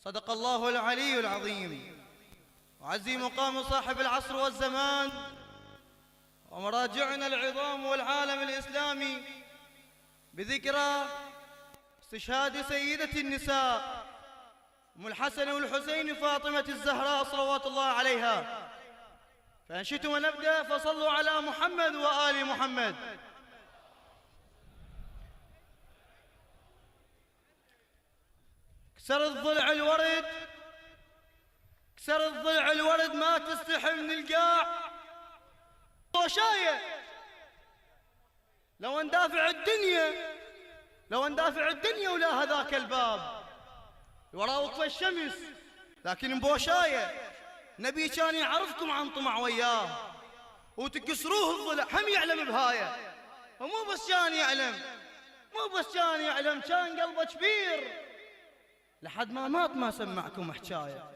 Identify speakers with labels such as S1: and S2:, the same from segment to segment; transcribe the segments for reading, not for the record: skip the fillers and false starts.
S1: صدق الله العلي العظيم. وعزي مقام صاحب العصر والزمان ومراجعنا العظام والعالم الإسلامي بذكرى استشهاد سيدة النساء أم الحسن والحسين فاطمة الزهراء صلوات الله عليها. فإن شئتم نبدأ فصلوا على محمد وآل محمد. كسر الضلع الورد، كسر الضلع الورد ما تستحي من القاع وشاية. لو اندافع الدنيا، لو اندافع الدنيا ولا هذاك الباب وراء في الشمس، لكن بوشاية نبي كان يعرفكم عن طمع وياه وتكسروه الضلع. هم يعلم بهاية، ومو بس كان يعلم، مو بس كان يعلم، كان قلبه كبير لحد ما مات ما سمعكم حكاية.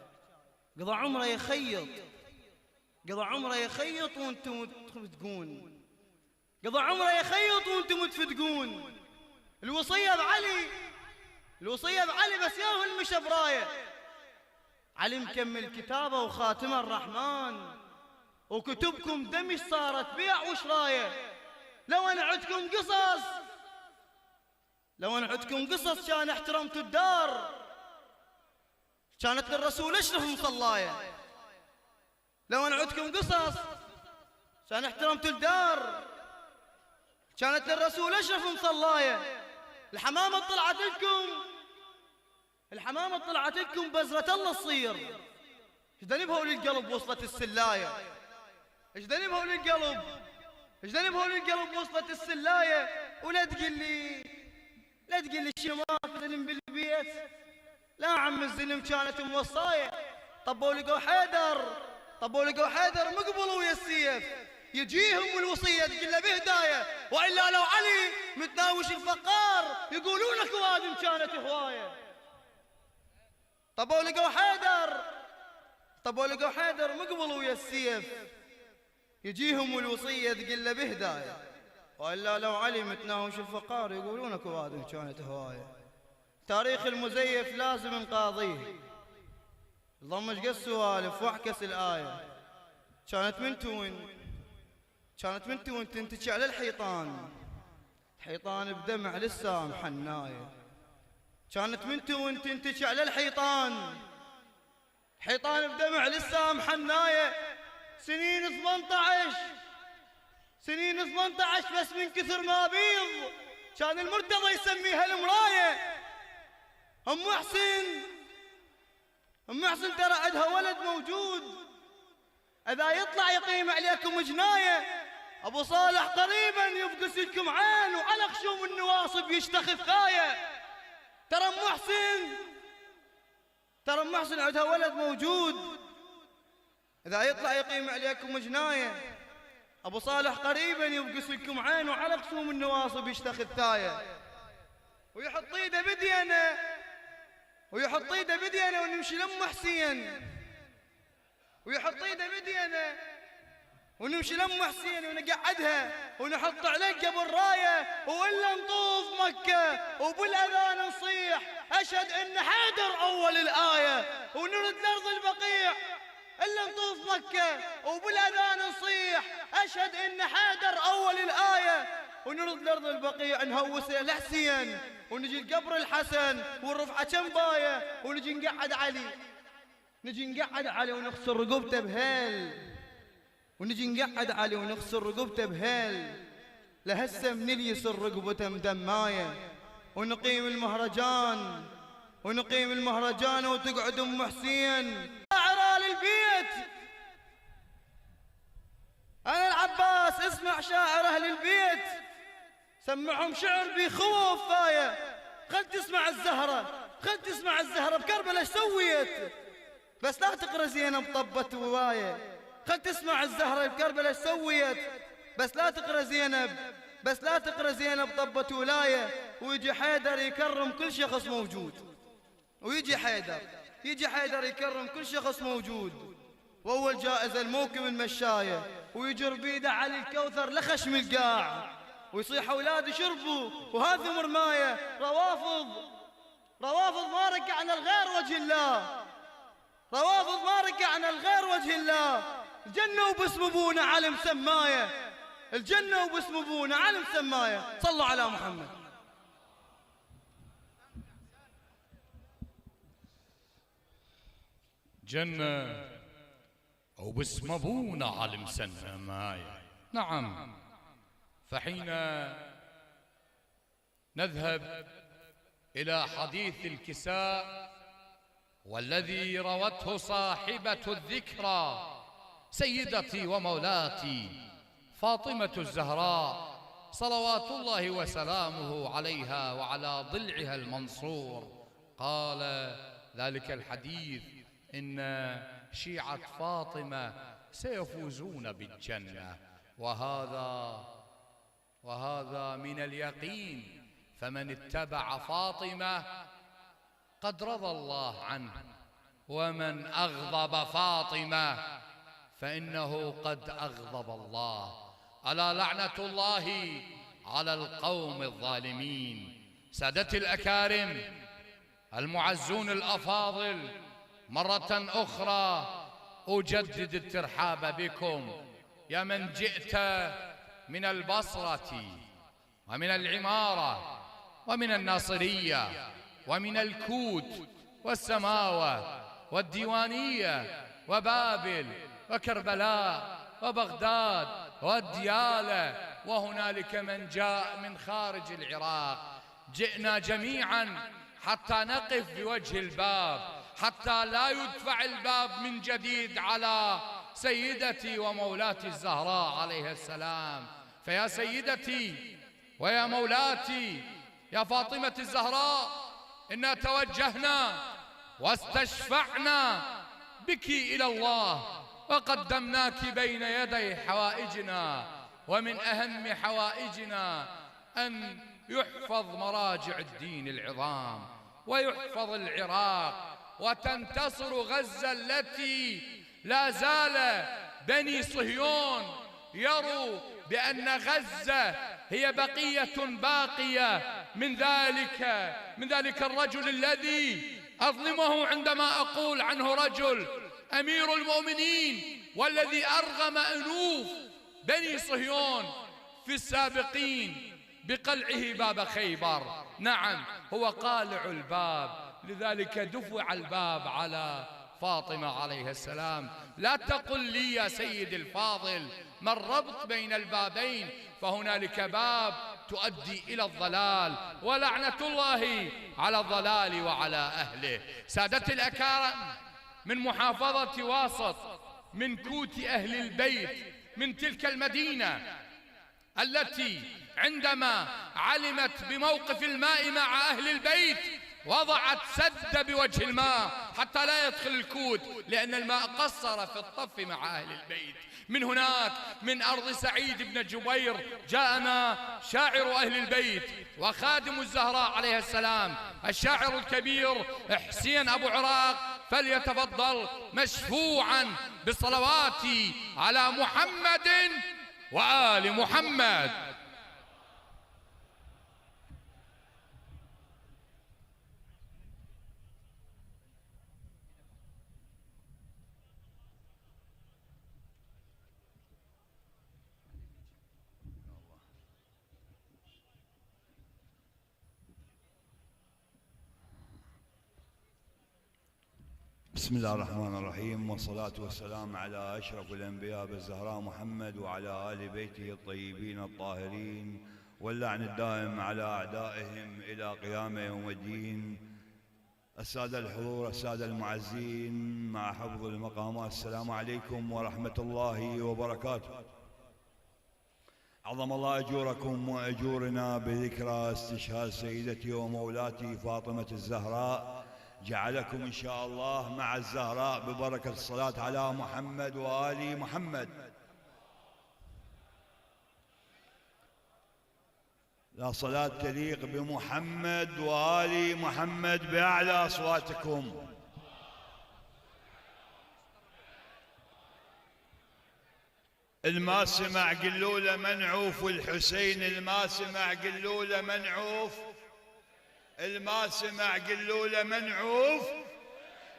S1: قضى عمره يخيط، قضى عمره يخيط وانتم تفتقون، قضى عمره يخيط وانتم تفتقون. الوصية بعلي، الوصية بعلي، بس ياهو المشى براية. علي مكمل كتابه وخاتمه الرحمن، وكتبكم دمش صارت بيع وشراية. لو أنا عدكم قصص، لو أنا عدكم قصص كان احترمتوا الدار، كانت للرسول اشرف مصلاية. لو أنا عدكم قصص كان احترمتوا الدار، كانت للرسول اشرف مصلاية. الحمامة طلعت لكم، الحمامة طلعت لكم بزرة الله تصير. ايش ذنبها للقلب وصلت السلاية، ايش ذنبها للقلب، ايش ذنبها للقلب وصلت السلاية. ولا تقول لي، لا تقول لي شنو ماكو ذنب بالبيت. لا عم الزلم كانت موصاية. طبوا لقوا حيدر، طبوا لقوا حيدر مقبل ويا السيف، يجيهم والوصية تقول له بهداية. وإلا لو علي متناوش الفقار يقولونك وادم كانت هواية. طبوا لقوا حيدر، طبوا لقوا حيدر مقبل ويا السيف، يجيهم والوصية تقول له بهداية. وإلا لو علي متناوش الفقار يقولونك وادم كانت هواية. تاريخ المزيف لازم نقاضيه، ضمج قد سوالف واعكس الآية. كانت من تون، كانت من تون تنتشي على الحيطان، حيطان بدمع لسه محناية. كانت من تون تنتشي على الحيطان، حيطان بدمع لسه محناية. سنين 18، سنين 18 بس من كثر ما بيض كان المرتضى يسميها المراية. أم محسن، أم محسن ترى عندها ولد موجود، إذا يطلع يقيم عليكم جناية. أبو صالح قريبا يفقس لكم عين وعلى خشوم النواصب يشتخف خاية. ترى أم محسن، ترى أم محسن عندها ولد موجود، إذا يطلع يقيم عليكم جناية. أبو صالح قريبا يفقس لكم عين وعلى خشوم النواصب يشتخف ثاية. ويحط ايده بدينه، ويحط ايده بدينه ونمشي لأم حسين، ويحط ايده بدينه ونمشي لأم حسين ونقعدها ونحط عليه قبل رايه. وإلا نطوف مكة وبالأذان نصيح أشهد إن حيدر أول الآية ونرد لأرض البقيع. إلا نطوف مكة وبالأذان نصيح أشهد إن حيدر أول الآية ونرد لأرض البقيع. نهوس الحسين ونجي لقبر الحسن والرفعة جنبايه ونجي نقعد علي، نجي نقعد علي ونخسر رقبته بهيل، ونجي نقعد علي ونخسر رقبته بهيل. لهسه من اليسر رقبته مدمايه. ونقيم المهرجان، ونقيم المهرجان وتقعد أم حسين شاعر البيت. أنا العباس اسمع شاعر أهل البيت، سمعهم شعر بيخوف فاية. خل تسمع الزهرة، خل تسمع الزهرة بكربلاء ايش سويت، بس لا تقرا زينب طبت وواية. خل تسمع الزهرة بكربلاء ايش سويت، بس لا تقرا زينب، بس لا تقرا زينب طبت ولاية. ويجي حيدر يكرم كل شخص موجود، ويجي حيدر، يجي حيدر يكرم كل شخص موجود. واول جائزة الموكب المشاية، ويجر بيده علي الكوثر لخشم القاع، ويصيح اولاد شربوا وهذا مرمايه. روافض، روافض ما ركعنا الغير وجه الله، روافض ما ركعنا الغير وجه الله. الجنة وباسم ابونا علم سماية، الجنة وباسم ابونا علم سماية. صلوا على محمد.
S2: جنة وباسم ابونا علم سماية. نعم، فحين نذهب إلى حديث الكساء والذي روته صاحبة الذكرى سيدتي ومولاتي فاطمة الزهراء صلوات الله وسلامه عليها وعلى ضلعها المنصور، قال ذلك الحديث: إن شيعة فاطمة سيفوزون بالجنة، وهذا من اليقين. فمن اتبع فاطمة قد رضى الله عنه، ومن أغضب فاطمة فإنه قد أغضب الله. ألا لعنة الله على القوم الظالمين. سادتي الأكارم المعزون الأفاضل، مرة أخرى أجدد الترحاب بكم يا من جئت من البصرة ومن العمارة ومن الناصرية ومن الكوت والسماوة والديوانية وبابل وكربلاء وبغداد والديالة، وهنالك من جاء من خارج العراق. جئنا جميعا حتى نقف بوجه الباب، حتى لا يدفع الباب من جديد على سيدتي ومولاتي الزهراء عليها السلام. فيا سيدتي ويا مولاتي يا فاطمة الزهراء، إنا توجهنا واستشفعنا بك إلى الله وقدمناك بين يدي حوائجنا، ومن أهم حوائجنا أن يحفظ مراجع الدين العظام ويحفظ العراق وتنتصر غزة التي لا زال بني صهيون يروا بأن غزة هي بقية باقية من ذلك الرجل الذي أظلمه عندما أقول عنه رجل أمير المؤمنين، والذي أرغم أنوف بني صهيون في السابقين بقلعه باب خيبر. نعم، هو قالع الباب، لذلك دفع الباب على فاطمة عليها السلام. لا تقل لي يا سيد الفاضل ما الربط بين البابين، فهنالك باب تؤدي إلى الضلال، ولعنة الله على الضلال وعلى أهله. سادتي الأكارم من محافظة واسط، من كوت أهل البيت، من تلك المدينة التي عندما علمت بموقف الماء مع أهل البيت وضعت سد بوجه الماء حتى لا يدخل الكوت، لأن الماء قصر في الطف مع أهل البيت. من هناك من أرض سعيد بن جبير جاءنا شاعر أهل البيت وخادم الزهراء عليها السلام الشاعر الكبير حسين أبو عراق، فليتفضل مشفوعا بالصلوات على محمد وآل محمد.
S3: بسم الله الرحمن الرحيم، والصلاة والسلام على أشرف الأنبياء بالزهراء محمد وعلى آل بيته الطيبين الطاهرين، واللعن الدائم على أعدائهم إلى قيام يوم الدين. السادة الحضور، السادة المعزين، مع حفظ المقامات، السلام عليكم ورحمة الله وبركاته. عظم الله أجوركم وأجورنا بذكرى استشهاد سيدتي ومولاتي فاطمة الزهراء، جعلكم إن شاء الله مع الزهراء ببركة الصلاة على محمد وآل محمد. لا صلاة تليق بمحمد وآل محمد بأعلى أصواتكم. الما سمع قلوله منعوف، والحسين الما سمع قلوله منعوف. الما سمع قلوا له منعوف،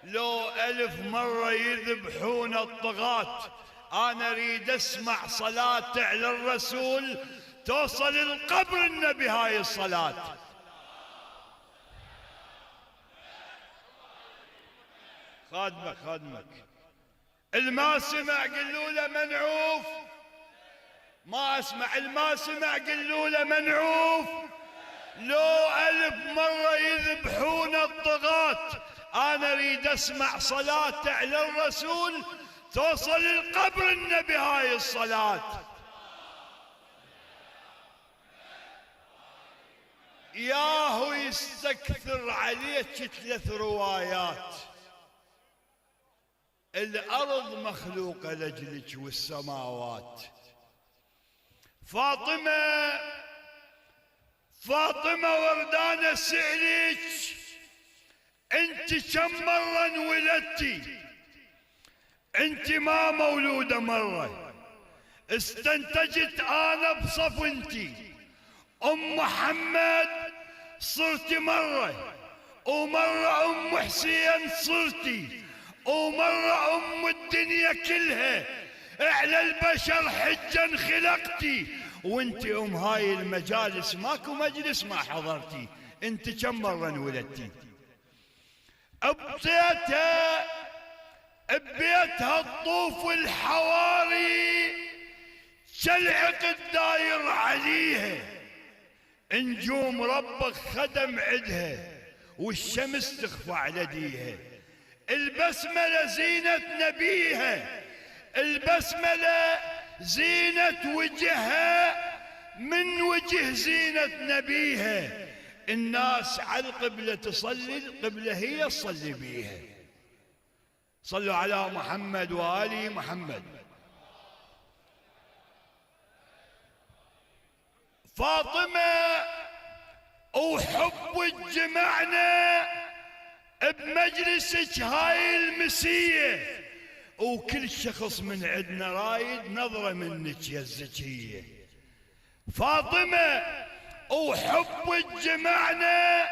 S3: لو 1000 مرة يذبحون الطغاة، أنا أريد أسمع صلاة على الرسول توصل القبر النبي هاي الصلاة. خادمك الما سمع قلوا له منعوف، ما أسمع الما سمع قلوا له منعوف، لو 1000 مرة يذبحون الطغاة، أنا أريد أسمع صلاة على الرسول توصل القبر النبي هاي الصلاة. ياهو يستكثر عليك 3 روايات، الأرض مخلوقة لأجلك والسماوات. فاطمة وردانة سألك انت كم مرة انولدتي؟ انت ما مولودة مرة، استنتجت انا بصف انتي. ام محمد صرتي مرة، ومرة ام حسين صرتي، ومرة ام الدنيا كلها، على البشر حجا خلقتي، وانت ام هاي المجالس ماكو مجلس ما حضرتي. انت كم مرة انولدتي؟ ببيتها الطوف الحواري كالعقد داير عليها، نجوم ربك خدم عدها، والشمس تخفى على ديها. البسملة زينة نبيها، البسملة زينة وجهها من وجه زينة نبيها. الناس على القبلة تصلي، القبلة هي تصلي بيها. صلوا على محمد وآل محمد. فاطمة وحب جمعنا بمجلسك هاي المسية، وكل شخص من عندنا رايد نظرة منك يا الزكية. فاطمة وحب جمعنا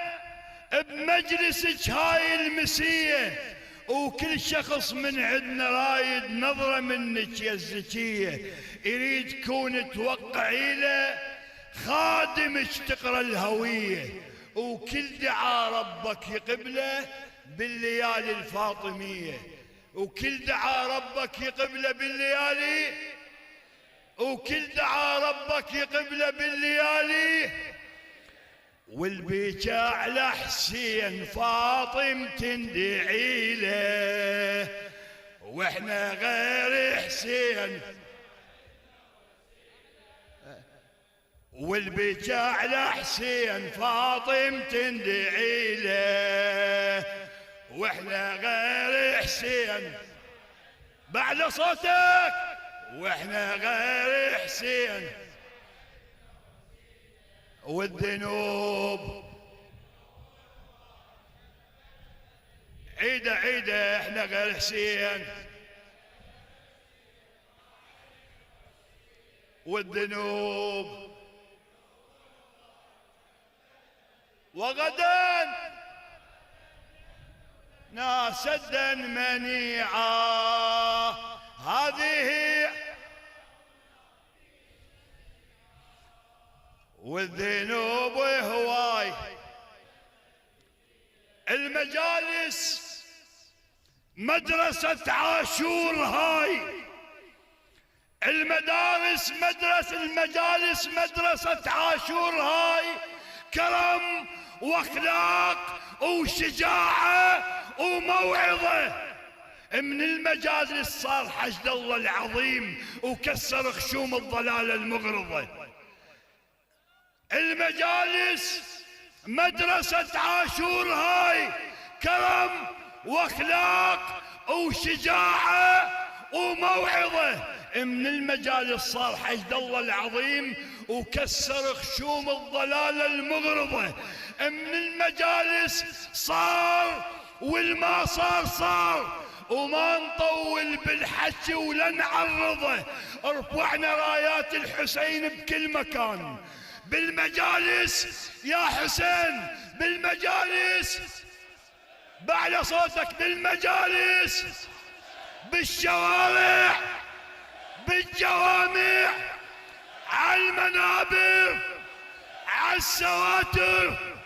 S3: بمجلسك هاي المسية، وكل شخص من عندنا رايد نظرة منك يا الزكية. يريد كون توقعي له خادمك تقرا الهوية، وكل دعاء ربك يقبله بالليالي الفاطمية، وكل دعاء ربك يقبله بالليالي، وكل دعاء ربك يقبله بالليالي. والبيجا على حسين فاطم تندعي له، واحنا غير حسين. والبيجا على حسين فاطم تندعي له، واحنا غير حسين. بعد صوتك، واحنا غير حسين. والذنوب عيدة احنا غير حسين. والذنوب وغدا ناسدا منيعا، هذه والذنوب هواي. المجالس مدرسة عاشور هاي، المجالس مدرسة عاشور هاي، كرم واخلاق وشجاعة وموعظة. من المجالس صار حشد الله العظيم وكسر خشوم الضلال المغرضة. المجالس مدرسة عاشور هاي، كرم واخلاق وشجاعة وموعظة. من المجالس صار حشد الله العظيم وكسر خشوم الضلال المغرضة. من المجالس صار، والما صار، وما نطول بالحكي ولا نعرضه. رفعنا رايات الحسين بكل مكان بالمجالس يا حسين، بالمجالس، بعلى صوتك، بالمجالس، بالشوارع، بالجوامع، على المنابر، على السواتر.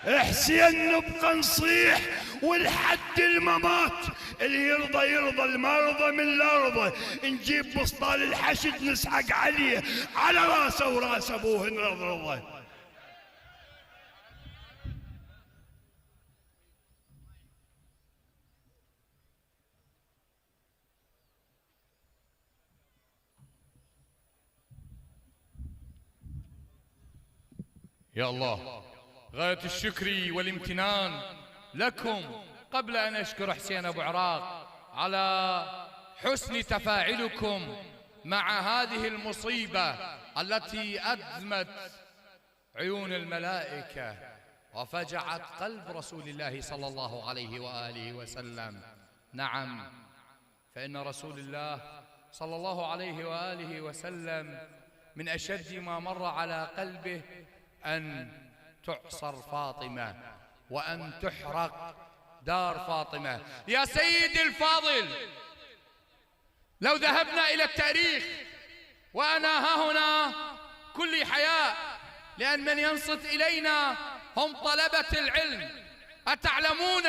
S3: حسين نبقى نصيح ولحد الممات، اللي يرضى يرضى، المرضى من الارض، نجيب بسطال الحشد نسحق عليه على راسه وراس ابوه نرضرضه.
S2: يا الله، غاية الشكر والامتنان لكم قبل أن أشكر حسين أبو عراق على حسن تفاعلكم مع هذه المصيبة التي أدمت عيون الملائكة وفجعت قلب رسول الله صلى الله عليه وآله وسلم. نعم، فإن رسول الله صلى الله عليه وآله وسلم من أشد ما مر على قلبه أن تعصر فاطمة وأن تحرق دار فاطمة. يا سيدي الفاضل، لو ذهبنا إلى التاريخ، وأنا ها هنا كل حياء لأن من ينصت إلينا هم طلبة العلم، أتعلمون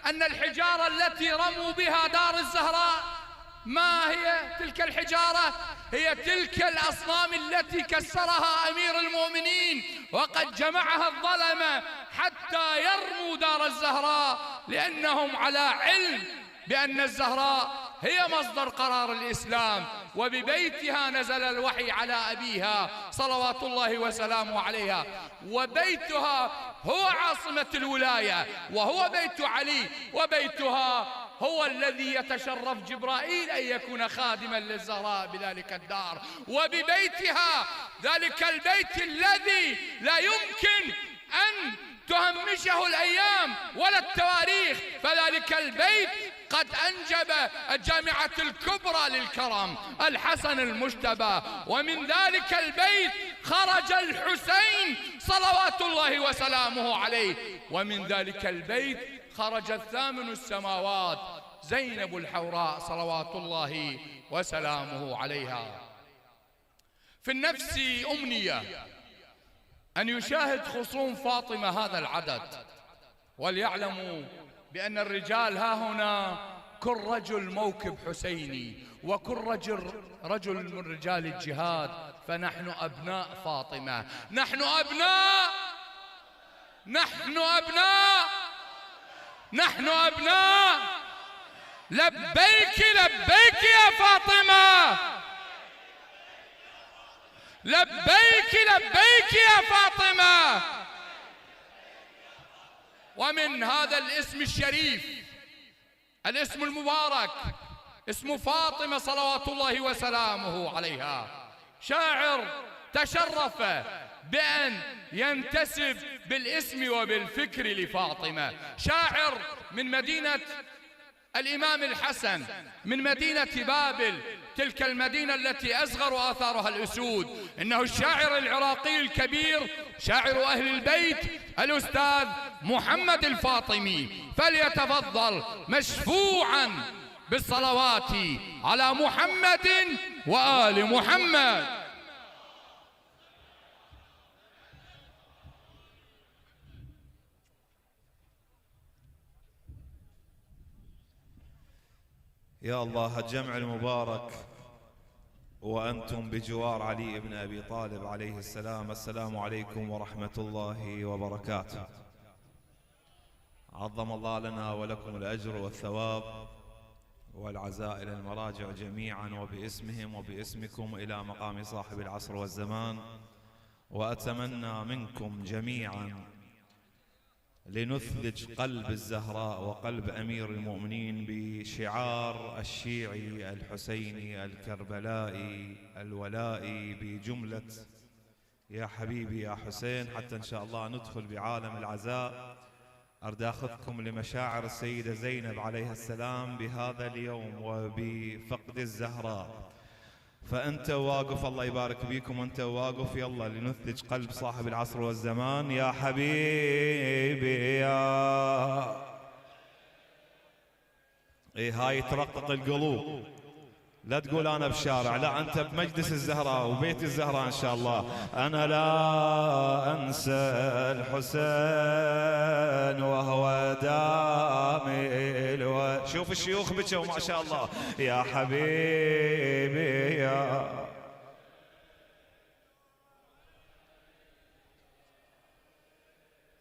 S2: أن الحجارة التي رموا بها دار الزهراء ما هي تلك الحجارة؟ هي تلك الأصنام التي كسرها أمير المؤمنين وقد جمعها الظلمة حتى يرموا دار الزهراء، لأنهم على علم بأن الزهراء هي مصدر قرار الإسلام، وببيتها نزل الوحي على أبيها صلوات الله وسلامه عليها، وبيتها هو عاصمة الولاية، وهو بيت علي، وبيتها هو الذي يتشرف جبرائيل أن يكون خادما للزهراء بذلك الدار، وببيتها ذلك البيت الذي لا يمكن أن تهمشه الأيام ولا التواريخ، فذلك البيت قد أنجب الجامعة الكبرى للكرم الحسن المجتبى، ومن ذلك البيت خرج الحسين صلوات الله وسلامه عليه، ومن ذلك البيت خرج الثامن السماوات زينب الحوراء صلوات الله وسلامه عليها. في النفس أمنية أن يشاهد خصوم فاطمة هذا العدد، وليعلموا بأن الرجال ها هنا كل رجل موكب حسيني، وكل رجل من رجال الجهاد، فنحن أبناء فاطمة، نحن أبناء، نحن أبناء، نحن أبناء. لبيك لبيك يا فاطمة، لبيك لبيك يا فاطمة. ومن هذا الاسم الشريف، الاسم المبارك، اسم فاطمة صلوات الله وسلامه عليها، شاعر تشرف بأن ينتسب بالاسم وبالفكر لفاطمة، شاعر من مدينة الإمام الحسن، من مدينة بابل، تلك المدينة التي أصغر آثارها الأسود. إنه الشاعر العراقي الكبير، شاعر أهل البيت، الأستاذ محمد الفاطمي، فليتفضل مشفوعا بالصلوات على محمد وآل محمد.
S4: يا الله الجمع المبارك وأنتم بجوار علي بن أبي طالب عليه السلام. السلام عليكم ورحمة الله وبركاته. عظم الله لنا ولكم الأجر والثواب والعزاء إلى المراجع جميعا وباسمهم وباسمكم إلى مقام صاحب العصر والزمان. وأتمنى منكم جميعا لنثلج قلب الزهراء وقلب أمير المؤمنين بشعار الشيعي الحسيني الكربلائي الولائي بجملة يا حبيبي يا حسين، حتى إن شاء الله ندخل بعالم العزاء. أريد أخذكم لمشاعر السيدة زينب عليها السلام بهذا اليوم وبفقد الزهراء. فأنت واقف الله يبارك بيكم، وأنت واقف يلا لنثلج قلب صاحب العصر والزمان. يا حبيبي يا هاي ترقق القلوب. لا تقول أنا بشارع، لا أنت بمجلس الزهراء وبيت الزهراء إن شاء الله. أنا لا أنسى الحسين وهو دامي شوف الشيوخ بكوا ما شاء الله. يا حبيبي يا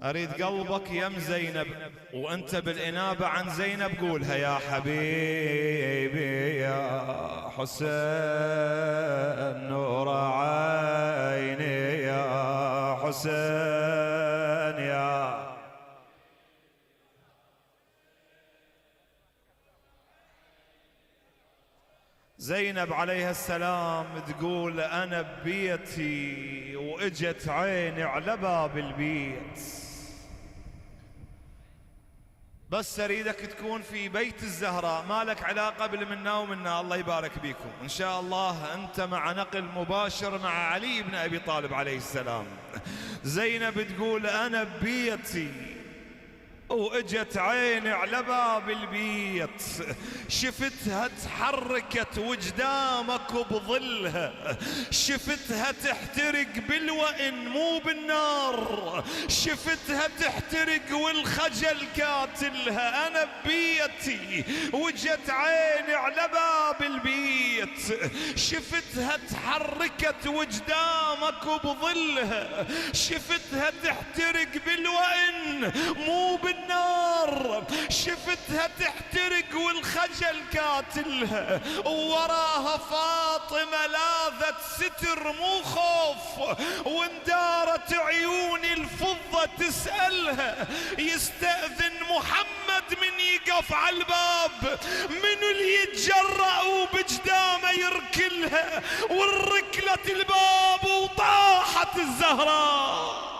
S4: أريد قلبك يم زينب، وأنت بالإنابة عن زينب قولها. يا حبيبي يا حسين نور عيني يا حسين يا زينب عليها السلام تقول أنا ببيتي وإجت عيني على باب البيت، بس أريدك تكون في بيت الزهراء، ما لك علاقة بالمنا ومنا. الله يبارك بيكم إن شاء الله. أنت مع نقل مباشر مع علي بن أبي طالب عليه السلام. زينب تقول أنا ببيتي واجت عيني على باب البيت، شفتها تحركت وجدامك بظلها، شفتها تحترق بالوئن مو بالنار، شفتها تحترق والخجل قاتلها. انا ببيتي وجت عيني على باب البيت، شفتها تحركت وجدامك بظلها، شفتها تحترق بالوئن مو بالنار، شفتها تحترق والخجل قاتلها. ووراها فاطمة لاذت ستر مو خوف، واندارت عيون الفضة تسألها. يستأذن محمد من يقف على الباب، منو اللي يتجرأ وبجدامه يركلها؟ والركلة الباب وطاحت الزهراء.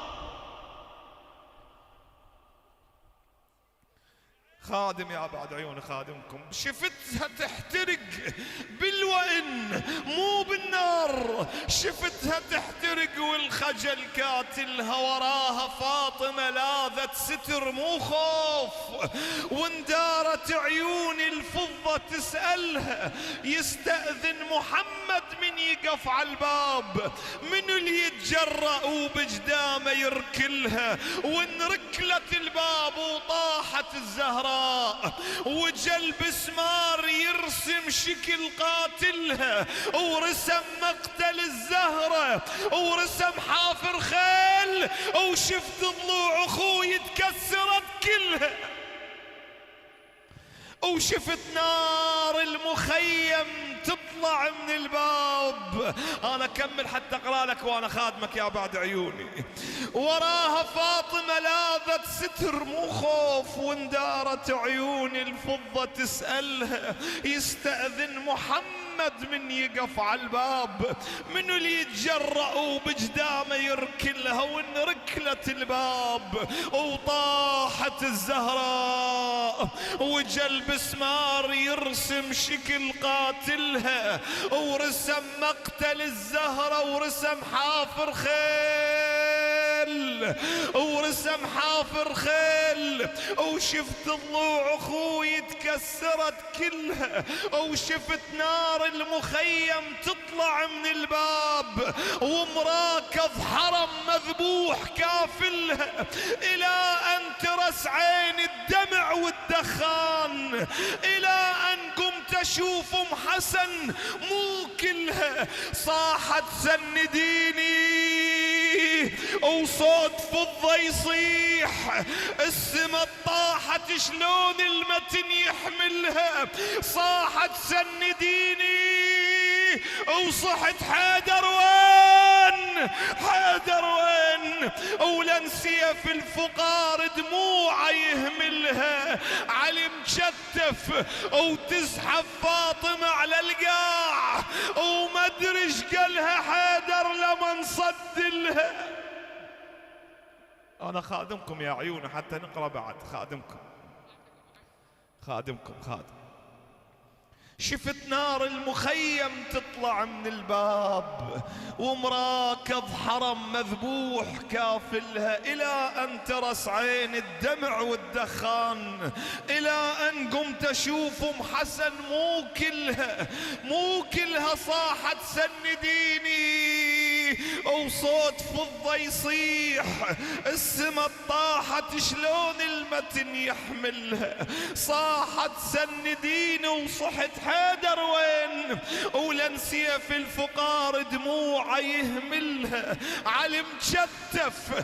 S4: خادم يا بعد عيون خادمكم، شفتها تحترق بالوئن مو بالنار، شفتها تحترق والخجل قاتلها. وراها فاطمة لاذت ستر مو خوف، واندارت عيون الفضة تسألها. يستأذن محمد من يقف على الباب، منو اللي يتجرأ وبجدامه يركلها؟ وان ركلت الباب وطاحت الزهراء، وجا البسمار يرسم شكل قاتلها، ورسم مقتل الزهرة، ورسم حافر خيل، وشفت ضلوع اخوي تكسرت كلها، وشفت نار المخيم تطلع من الباب. انا اكمل حتى اقرا لك وانا خادمك يا بعد عيوني. وراها فاطمة لاذت ستر مو خوف، واندارت عيون الفضة تسألها. يستأذن محمد من يقف على الباب، منو اللي يتجرأ وبجدامه يركلها؟ وان ركلت الباب وطاحت الزهراء، وجا البسمار يرسم شكل قاتلها، ورسم مقتل الزهرة، ورسم حافر خيل، ورسم حافر خيل. وشفت ضلوع اخوي تكسرت كلها، وشفت نار المخيم تطلع من الباب، ومراكض حرم مذبوح كافلها، الى ان ترس عين الدمع والدخان، الى ان قمت اشوف ام حسن مو كلها. صاحت سنديني وصوت فضة يصيح، السما طاحت شلون المتن يحملها. صاحت سنديني وصحت حيدر وين، حيدر وين؟ ولن سيف الفقار دموعه يهملها. علي مشتف وتزحف فاطمة على القاع، وما ادري ايش قالها حيدر لما نصدلها. انا خادمكم يا عيوني حتى نقرا بعد. خادم شفت نار المخيم تطلع من الباب، ومراكض حرم مذبوح كافلها، إلى أن ترس عين الدمع والدخان، إلى أن قمت أشوف أم حسن مو كلها صاحت سنديني، وصوت فضة يصيح، السما طاحت شلون المتن يحملها، صاحت سنديني وصحت حيدر وين، ولن سيف الفقار دموعه يهملها، علي مشتف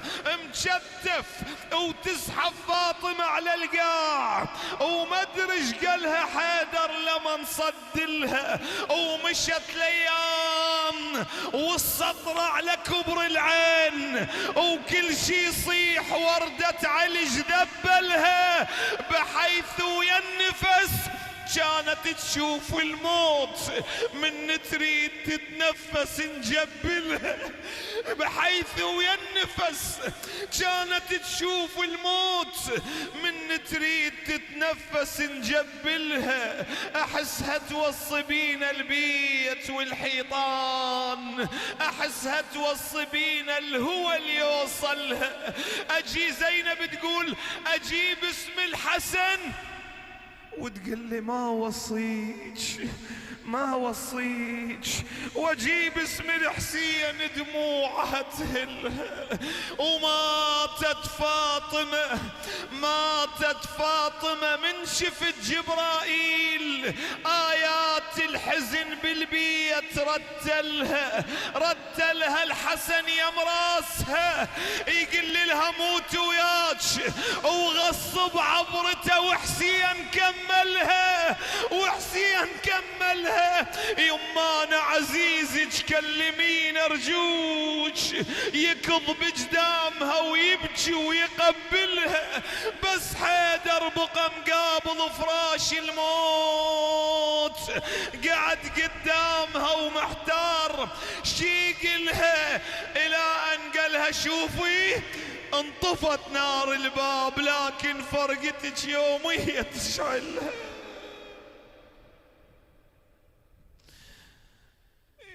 S4: وتزحف فاطمة على القاع، وما ادري ايش قالها حيدر لما نصدلها، ومشت الايام والسطر على كبر العين، وكل شي يصيح وردة علي جذبلها، بحيث ويا النفس كانت تشوف الموت من تريد تتنفس نجبلها، بحيث ويا النفس كانت تشوف الموت من تريد تتنفس نجبلها، احسها توصي بينا البيت والحيطان، احسها توصي بينا الهوى اللي يوصلها، اجي زينب تقول اجيب اسم الحسن وتقول لي ما وصيج، واجيب اسم الحسين دموعها تهلها، وماتت فاطمة من شفت جبرائيل، آيات الحزن بالبيت رتلها الحسن يا مراسها، يقول لها موت وياك، وغصب عبرته وحسين كملها، يما انا عزيزك كلمين ارجوك، يكض بجدامها ويبكي ويقبلها، بس حيدر بقى مقابل فراش الموت، قعد قدامها ومحتار شي يقلها، الى ان قالها شوفي انطفت نار الباب لكن فرقتك يومية تشعلها.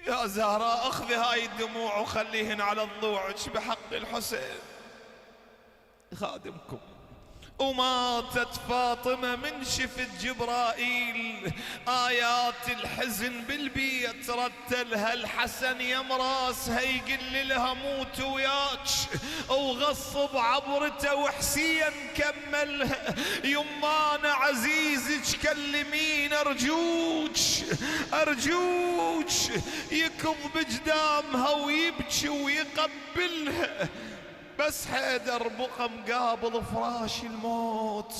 S4: يا زهراء اخذي هاي الدموع وخليهن على ضلوعك بحق الحسين خادمكم. وماتت فاطمة من شفت جبرائيل، آيات الحزن بالبيت رتلها الحسن يا مراسها، يقل لها موت وياك، وغصب عبرته وحسين كملها، يما انا عزيزك كلمين ارجوك، يكض بجدامها ويبكي ويقبلها، بس حيدر بقى مقابل فراش الموت،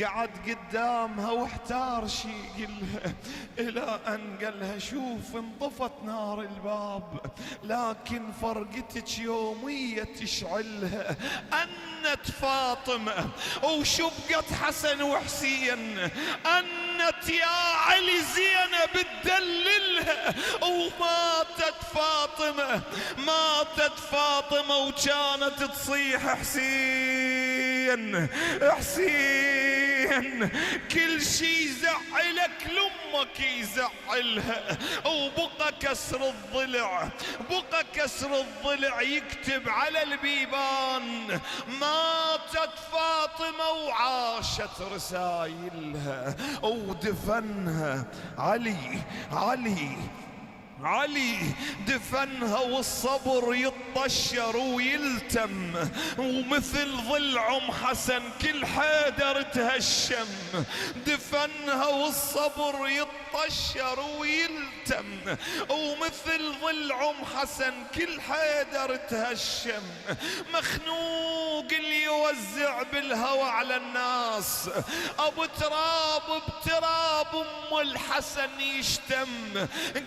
S4: قعد قدامها واحتار شي يقلها، الى ان قالها شوف انطفت نار الباب لكن فرقتك يومية تشعلها، انت فاطمة وشبقت حسن وحسين، انت يا علي زينب تدللها، وماتت فاطمة وكانت تصيح حسين كل شي يزعلك لامك يزعلها، وبقى كسر الضلع يكتب على البيبان، ماتت فاطمة وعاشت رسايلها، ودفنها علي دفنها، والصبر يطشر ويلتم، ومثل ضلع ام حسن كل حيدر تهشم، دفنها والصبر يطشر ويلتم، ومثل ضلع ام حسن كل حيدر تهشم، مخنوق اللي يوزع بالهوى على الناس، ابو تراب بتراب ام الحسن يشتم،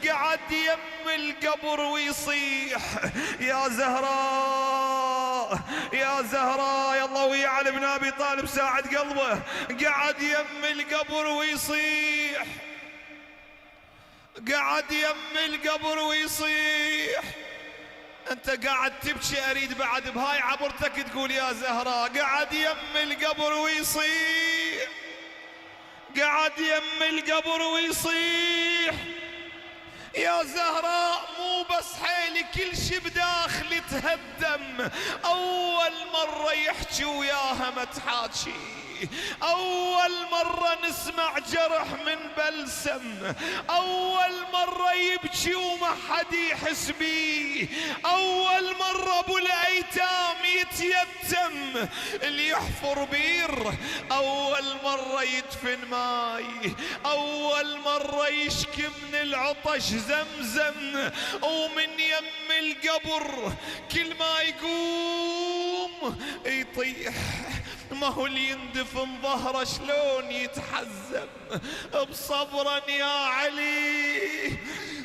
S4: قعد يم القبر ويصيح يا زهراء يا الله ويا علي بن ابي طالب ساعد قلبه، قعد يم القبر ويصيح، انت قاعد تبكي اريد بعد بهاي عبرتك تقول يا زهراء، قعد يم القبر ويصيح، قعد يم القبر ويصيح يا زهراء مو بس حيلي كل شي بداخلي تهدم. أول مرة يحكي وياها ما تحاكي، أول مرة نسمع جرح من بلسم، أول مرة يبكي وما حد يحس بيه، أول مرة أبو الأيتام يتيتم، اللي يحفر بير، أول مرة يدفن ماي، أول مرة يشكي من العطش زمزم، ومن يم القبر كل ما يقوم يطيح. ما هو اللي يندفن ظهره شلون يتحزم. بصبرا يا علي،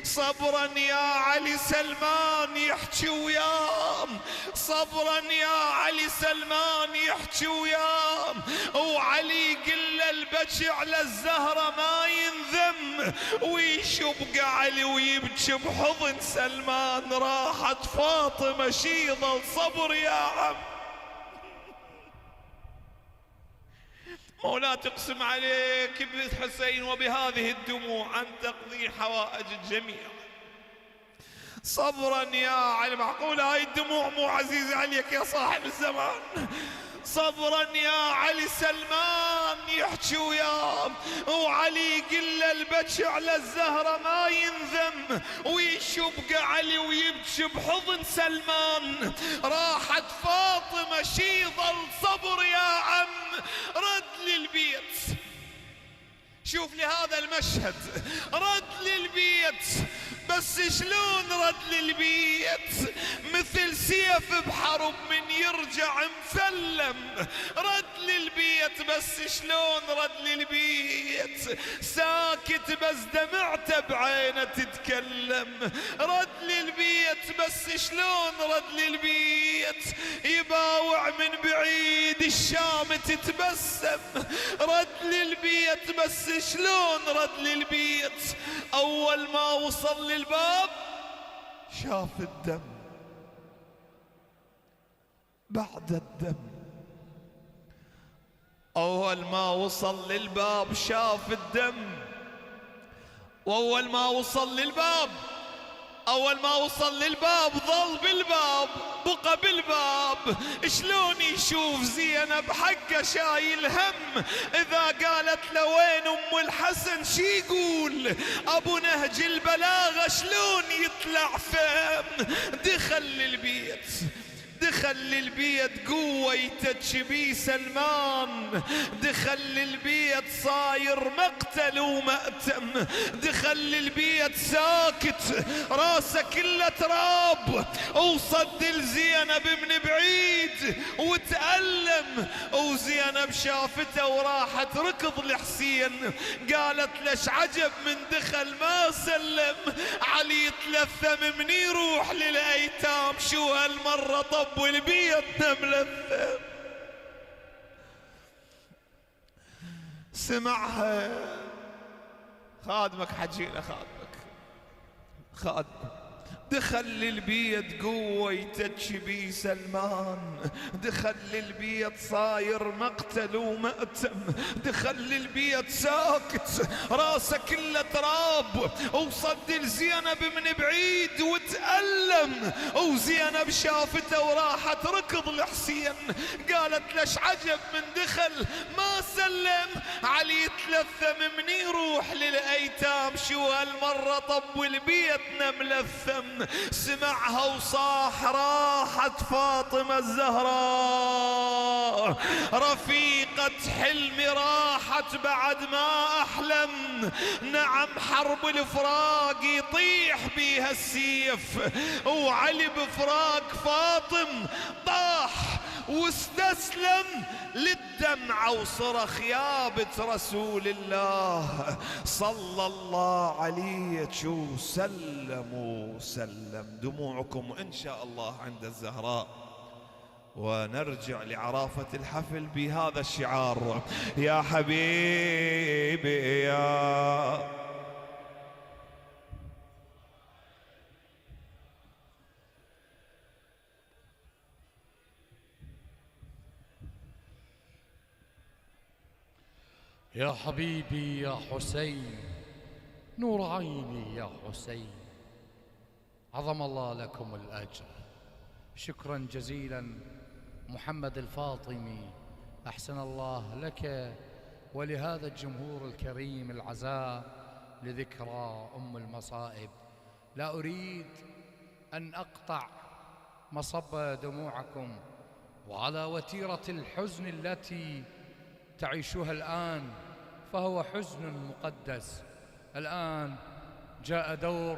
S4: صبرا يا علي، سلمان يحكي ويام، صبرا يا علي، سلمان يحكي ويام. وعلي قل البكي على الزهرة ما ينذم، ويشبق علي ويبكي بحضن سلمان. راحت فاطمة شيضة صبر يا عم. مولا تقسم عليك بالحسين وبهذه الدموع أن تقضي حوائج الجميع. صبرا يا علي. معقولة هاي الدموع مو عزيزة عليك يا صاحب الزمان؟ صبرا يا علي، سلمان يحكي وياه، وعلي قل البكي على الزهرة ما ينذم، ويشبق علي ويبكي بحضن سلمان. راحت فاطمة شيظل صبر يا عم، رد للبيت. شوف لي هذا المشهد، رد للبيت، بس شلون رد للبيت؟ مثل سيف بحرب من يرجع مسلم. رد للبيت بس شلون رد للبيت؟ ساكت بس دمعته بعينه تتكلم. رد للبيت بس شلون رد للبيت؟ يباوع من بعيد الشام تتبسم. رد للبيت بس شلون رد للبيت؟ أول ما وصل للباب شاف الدم، بعد الدم. أول ما وصل للباب شاف الدم، وأول ما وصل للباب، أول ما وصل للباب ظل بالباب، بقى بالباب. شلون يشوف زينب حقه شايل هم؟ إذا قالت له وين أم الحسن شي يقول؟ أبو نهج البلاغة شلون يطلع فهم؟ دخل للبيت، دخل للبيت قوة يتج بيه سلمان، دخل للبيت صاير مقتل ومأتم، دخل للبيت ساكت راسه كله تراب، وصد لزينب من بعيد وتألم. وزينب شافته وراحت ركض لحسين، قالت ليش عجب من دخل ما سلم. علي يتلثم من يروح للأيتام، شو هالمرة طب والبيت ملثم. سمعها خادمك حجينا، خادمك دخل للبيت قوة يتج بيه سلمان، دخل للبيت صاير مقتل ومأتم، دخل للبيت ساكت راسه كله تراب، وصد لزينب من بعيد وتألم. وزينب شافته وراحت ركض لحسين، قالت ليش عجب من دخل ما سلم. علي يتلثم من يروح للأيتام، شو هالمرة طب والبيتنا ملثم. سمعها وصاح راحت فاطمة الزهراء، رفيقة حلمي راحت بعد ما أحلم. نعم حرب الفراق يطيح بيها السيف، وعلي بفراق فاطم طاح واستسلم للدمعة وصرخ يا بنت رسول الله صلى الله عليك وسلم وسلم. دموعكم إن شاء الله عند الزهراء، ونرجع لعرافة الحفل بهذا الشعار: يا حبيبي يا
S2: يا حبيبي يا حسين، نور عيني يا حسين، عظم الله لكم الأجر. شكرا جزيلا محمد الفاطمي، أحسن الله لك ولهذا الجمهور الكريم العزاء لذكرى أم المصائب. لا أريد أن أقطع مصب دموعكم وعلى وتيرة الحزن التي تعيشها الآن، فهو حزن مقدس. الآن جاء دور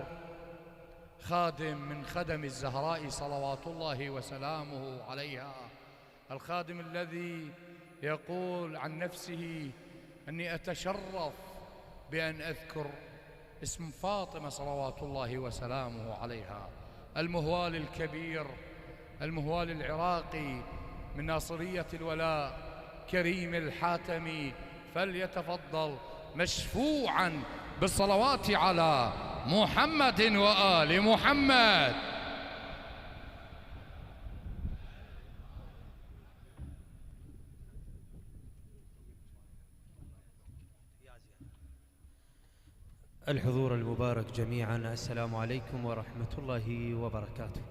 S2: خادم من خدم الزهراء صلوات الله وسلامه عليها، الخادم الذي يقول عن نفسه أني أتشرف بأن أذكر اسم فاطمة صلوات الله وسلامه عليها، المهوال الكبير، المهوال العراقي من ناصرية الولاء، كريم الحاتمي، فليتفضل مشفوعا بالصلوات على محمد وآل محمد.
S5: الحضور المبارك جميعا، السلام عليكم ورحمة الله وبركاته.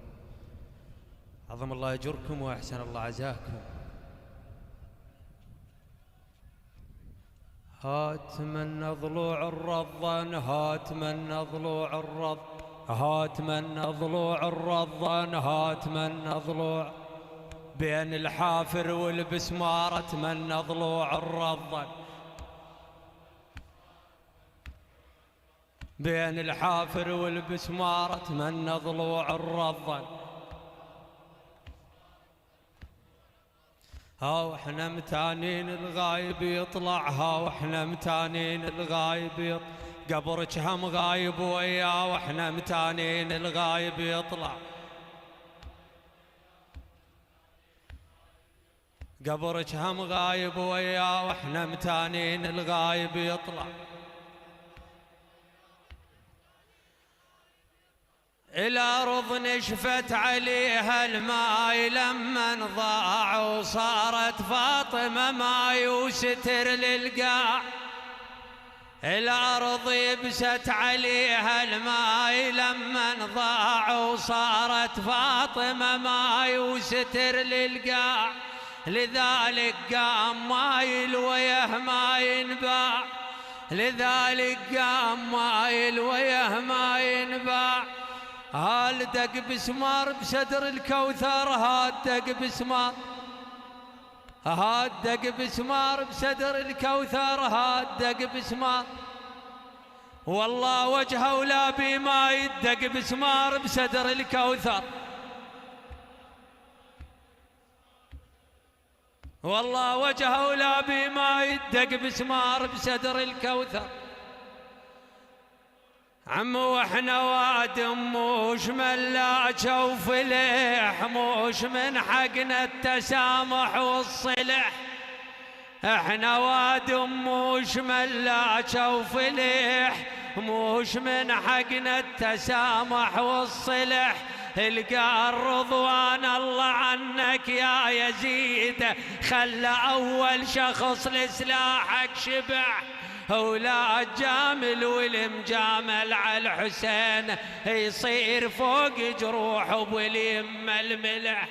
S5: عظم الله أجركم وأحسن الله عزاكم. هات من ضلوع الرضان، هات من ضلوع الرض، هات من ضلوع الرضان، هات من ضلوع بين الحافر والبسمارة، من ضلوع الرضان بين الحافر والبسمارة، من ضلوع الرضان. ها واحنا متانين الغايب يطلع، ها واحنا متانين الغايب يطلع، قبرك هم غايب وياه، واحنا متانين الغايب يطلع، قبرك هم غايب وياه، واحنا متانين الغايب يطلع. الأرض نشفت عليها الماي لمن ضاع، وصارت فاطمة ماي وستر للقاع. الأرض يبست عليها الماي لمن ضاع، وصارت فاطمة ماي وستر للقاع. لذلك قام مايل وياه ما ينباع، لذلك قام مايل وياه ما ينباع. هال دق بسمار بصدر الكوثر، هاد دق بسمار، هاد دق بسمار بصدر الكوثر، هاد دق بسمار. والله وجهه ولا بما يدق بسمار بصدر الكوثر، والله وجهه ولا بما يدق بسمار بصدر الكوثر. عمو واحنا واد موش ملاجه وفلح، موش من حقنا التسامح والصلح. احنا واد موش ملاجه وفلح، موش من حقنا التسامح والصلح. القى الرضوان الله عنك يا يزيد، خلى اول شخص لسلاحك شبح. أولاد جامل والمجامل على الحسين، يصير فوق جروح باليمه الملح.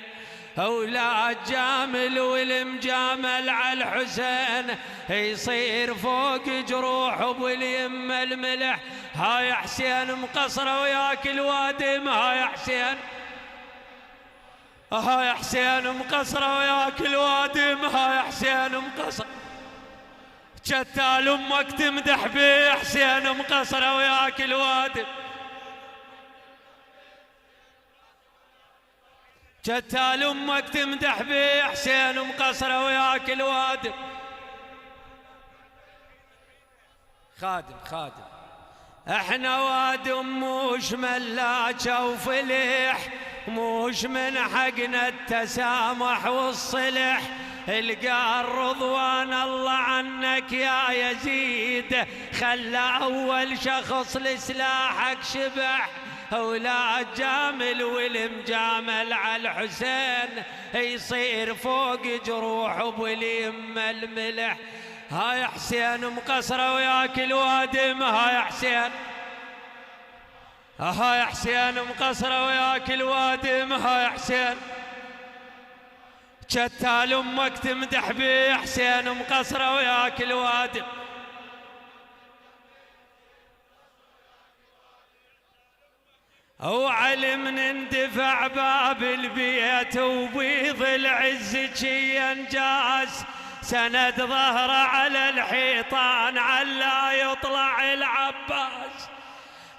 S5: أولاد جامل والمجامل على الحسين، يصير فوق جروح باليمه الملح. هاي حسين مقصره وياك الوادم، هاي حسين، هاي حسين مقصره وياك الوادم، هاي حسين مقصره. جتال امك تمدح بيه حسين مقصره وياك الوادم، جتال امك تمدح بيه حسين مقصره وياك الوادم. خادم خادم احنا وادم موش ملاجه وفلح، موش من حقنا التسامح والصلح. القى الرضوان الله عنك يا يزيد، خلى اول شخص لسلاحك شبح. اولاد جامل والمجامل على الحسين، يصير فوق جروح باليمه الملح. هاي حسين مقصرة وياكل وادم، هاي حسين، هاي حسين مقصرة وياكل وادم، هاي حسين شتال امك تمدح بيه، حسين مقصرة وياكل وادم. وعلي من اندفع باب البيت وبيض العز شي انجاز، سند ظهره على الحيطان علا يطلع العباس.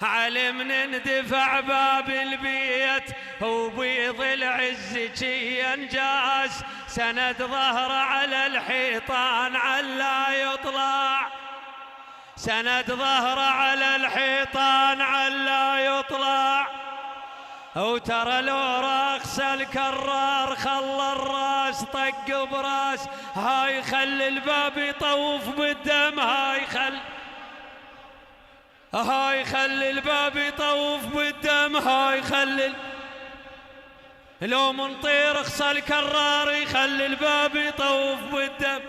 S5: علي من اندفع باب البيت وبيض العز شي انجاز، سند ظهره على الحيطان علا يطلع، سند ظهره على الحيطان علا يطلع. وترى لو رقص الكرار خلى الراس طق براس، هاي خلي الباب يطوف بالدم، هاي خلي الباب يطوف بالدم، هاي خلي لو من طير رقص الكرار يخلي الباب يطوف بالدم.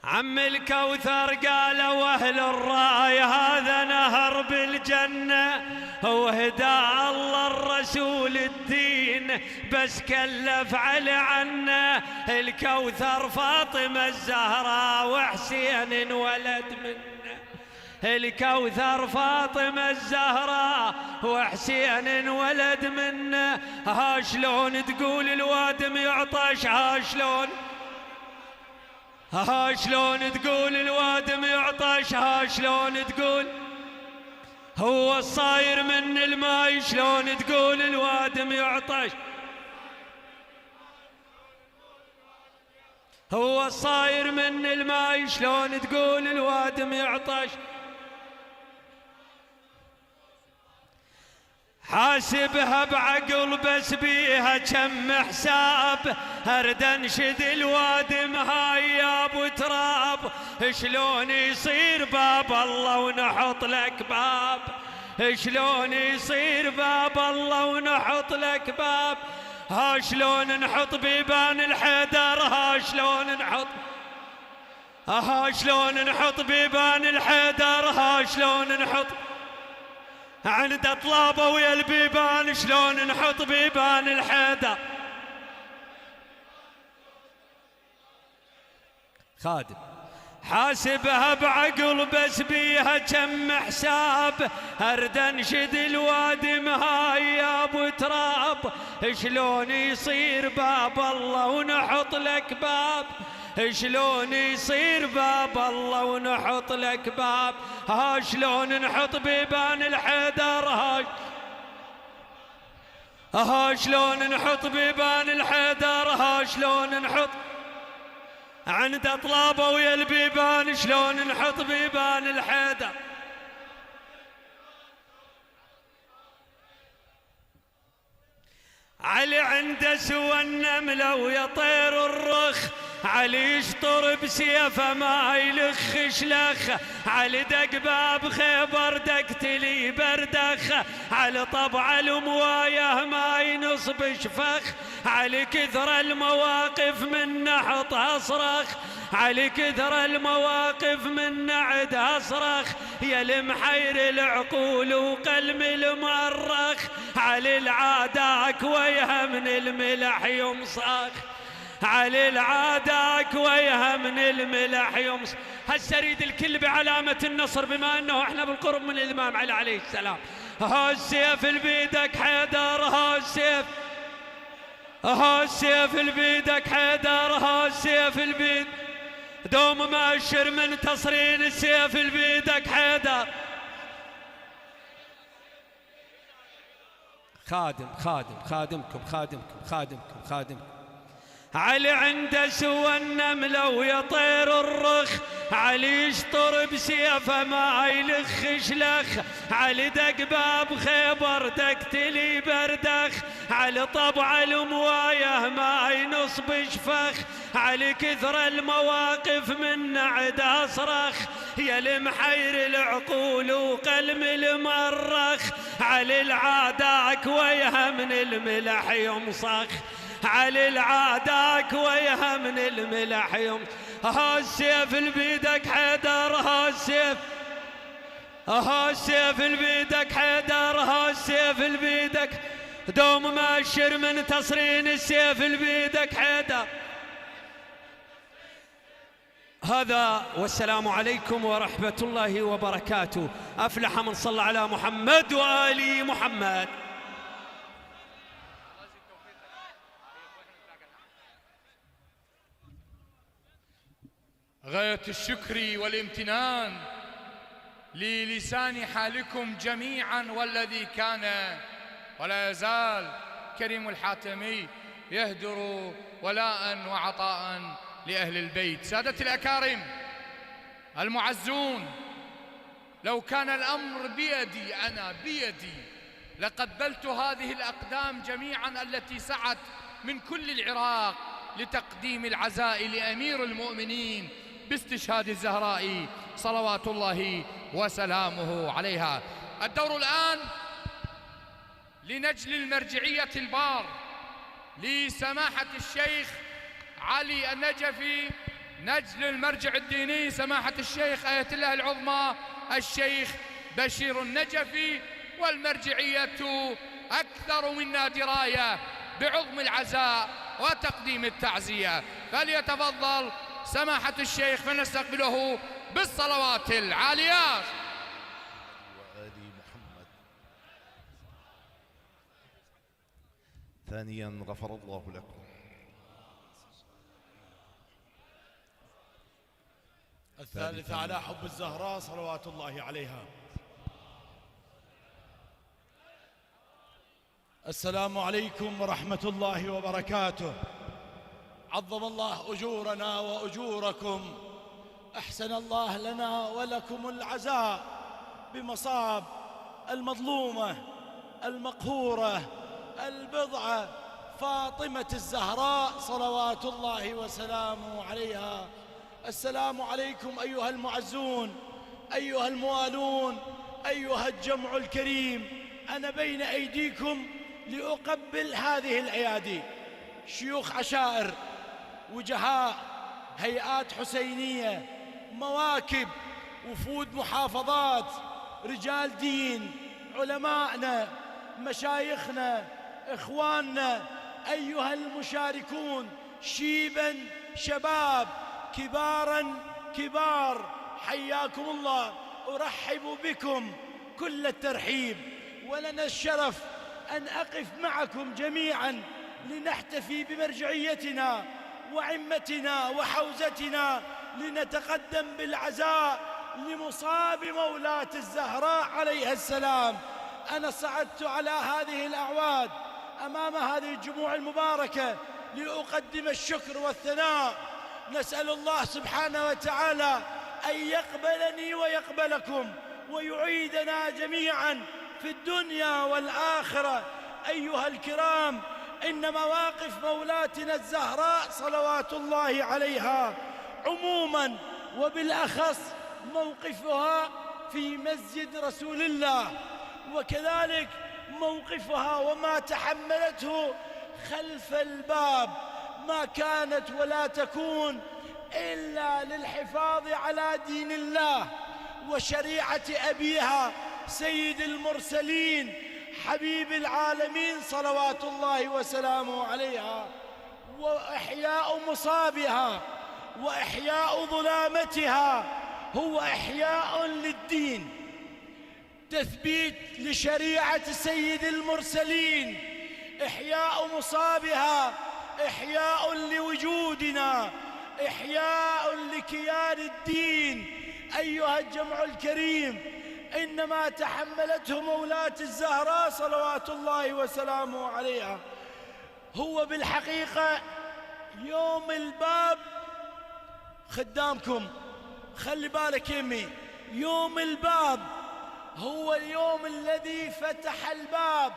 S5: عم الكوثر قالوا أهل الراي هذا نهر بالجنة، وهدى الله الرسول الدين بس كلف علي عنه. الكوثر فاطمة الزهراء وحسين ولد منه، الكوثر فاطمة الزهراء وحسين ولد منه. ها شلون تقول الوادم يعطش، ها شلون، ها شلون تقول الوادم يعطش، ها شلون تقول هو الصاير من الماي، شلون تقول الوادم يعطش، هو الصاير من الماي، شلون تقول الوادم يعطش. حاسبها بعقل بس بيها كم حساب، ارد انشد الوادم هاي يا ابو تراب. شلون يصير باب الله ونحط لك باب، شلون يصير باب الله ونحط لك باب. ها شلون نحط بيبان الحيدر، ها شلون نحط، ها شلون نحط بيبان الحيدر، ها شلون نحط عند طلابه ويا البيبان، شلون نحط بيبان الحيدر. خادم حاسبها بعقل بس بيها كم حساب، ارد انشد الوادم هاي يا ابو تراب. شلون يصير باب الله ونحط لك باب، شلون يصير باب الله ونحط لك باب. ها شلون نحط بيبان الحيدر، ها شلون نحط بيبان الحيدر، ها شلون نحط عند اطلابه ويا البيبان، شلون نحط بيبان الحيدر. علي عنده سوى النمله ويطير الرخ، علي يشطر بسيفه ما يلخ شلخ. علي دق باب خيبر دقتلي بردخ، علي طبع الموايه ما ينصب شفخ. علي كثر المواقف من نحط اصرخ، علي كثر المواقف من نعد اصرخ. يا المحير العقول وقلم المؤرخ، علي العاداك ويها من الملح يمصخ، علي العاداك ويها من الملح يمصخ. هسه اريد الكل بعلامة النصر بما انه احنا بالقرب من الامام علي عليه السلام. ها السيف البيدك حيدر، ها السيف، ها السيف البيدك حيدر، ها السيف البيد دوم ماشر منتصرين. السيف البيدك حيدر. خادمكم علي عنده سوى النمله ويطير الرخ، علي يشطر بسيفه ما يلخ شلخ. علي دق باب خيبر دقتلي بردخ، علي طبع الموايه ما ينصب شفخ. علي كثر المواقف من نعد اصرخ، يا المحير العقول وقلم المؤرخ. علي العاداك ويها من الملح يمصخ، علي العاداك ويها من الملح يوم. ها السيف اللي بيدك حيدر، ها السيف، ها السيف اللي بيدك حيدر، ها السيف اللي بيدك دوم ماشر من تصرين السيف اللي بيدك حيدر. هذا والسلام عليكم ورحمة الله وبركاته. أفلح من صلى على محمد وآل محمد.
S2: غاية الشكر والامتنان للسان حالكم جميعا، والذي كان ولا يزال كريم الحاتمي يهدر ولاء وعطاء لأهل البيت. سادتي الأكارم المعزون، لو كان الأمر بيدي أنا بيدي لقبلت هذه الأقدام جميعا التي سعت من كل العراق لتقديم العزاء لأمير المؤمنين باستشهاد الزهراء صلوات الله وسلامه عليها. الدور الآن لنجل المرجعية البار لسماحة الشيخ علي النجفي، نجل المرجع الديني سماحة الشيخ آية الله العظمى الشيخ بشير النجفي. والمرجعية أكثر منا دراية بعظم العزاء وتقديم التعزية، فليتفضل سماحة الشيخ فنستقبله بالصلوات العاليات.
S6: وآل محمد. ثانيا غفر الله لكم.
S7: الثالث على حب الزهراء صلوات الله عليها. السلام عليكم ورحمة الله وبركاته. عظم الله أجورنا وأجوركم، أحسن الله لنا ولكم العزاء بمصاب المظلومة المقهورة البضعة فاطمة الزهراء صلوات الله وسلامه عليها. السلام عليكم أيها المعزون، أيها الموالون، أيها الجمع الكريم. أنا بين أيديكم لأقبل هذه الأيادي، شيوخ عشائر، وجهاء، هيئات حسينية، مواكب، وفود محافظات، رجال دين، علماءنا، مشايخنا، إخواننا، أيها المشاركون، شيبا شباب، كبارا كبار، حياكم الله. أرحب بكم كل الترحيب، ولنا الشرف أن أقف معكم جميعا لنحتفي بمرجعيتنا وعمتنا وحوزتنا، لنتقدم بالعزاء لمصاب مولاة الزهراء عليها السلام. أنا صعدت على هذه الأعواد أمام هذه الجموع المباركة لأقدم الشكر والثناء. نسأل الله سبحانه وتعالى أن يقبلني ويقبلكم ويعيدنا جميعا في الدنيا والآخرة. أيها الكرام، إن مواقف مولاتنا الزهراء صلوات الله عليها عموما وبالأخص موقفها في مسجد رسول الله، وكذلك موقفها وما تحملته خلف الباب، ما كانت ولا تكون إلا للحفاظ على دين الله وشريعة أبيها سيد المرسلين حبيب العالمين صلوات الله وسلامه عليها، وإحياء مصابها وإحياء ظلامتها هو إحياء للدين، تثبيت لشريعة سيد المرسلين. إحياء مصابها إحياء لوجودنا، إحياء لكيان الدين. أيها الجمع الكريم، إنما تحملته مولاة الزهراء صلوات الله وسلامه عليها هو بالحقيقة يوم الباب. خدامكم خلي بالك يمي، يوم الباب هو اليوم الذي فتح الباب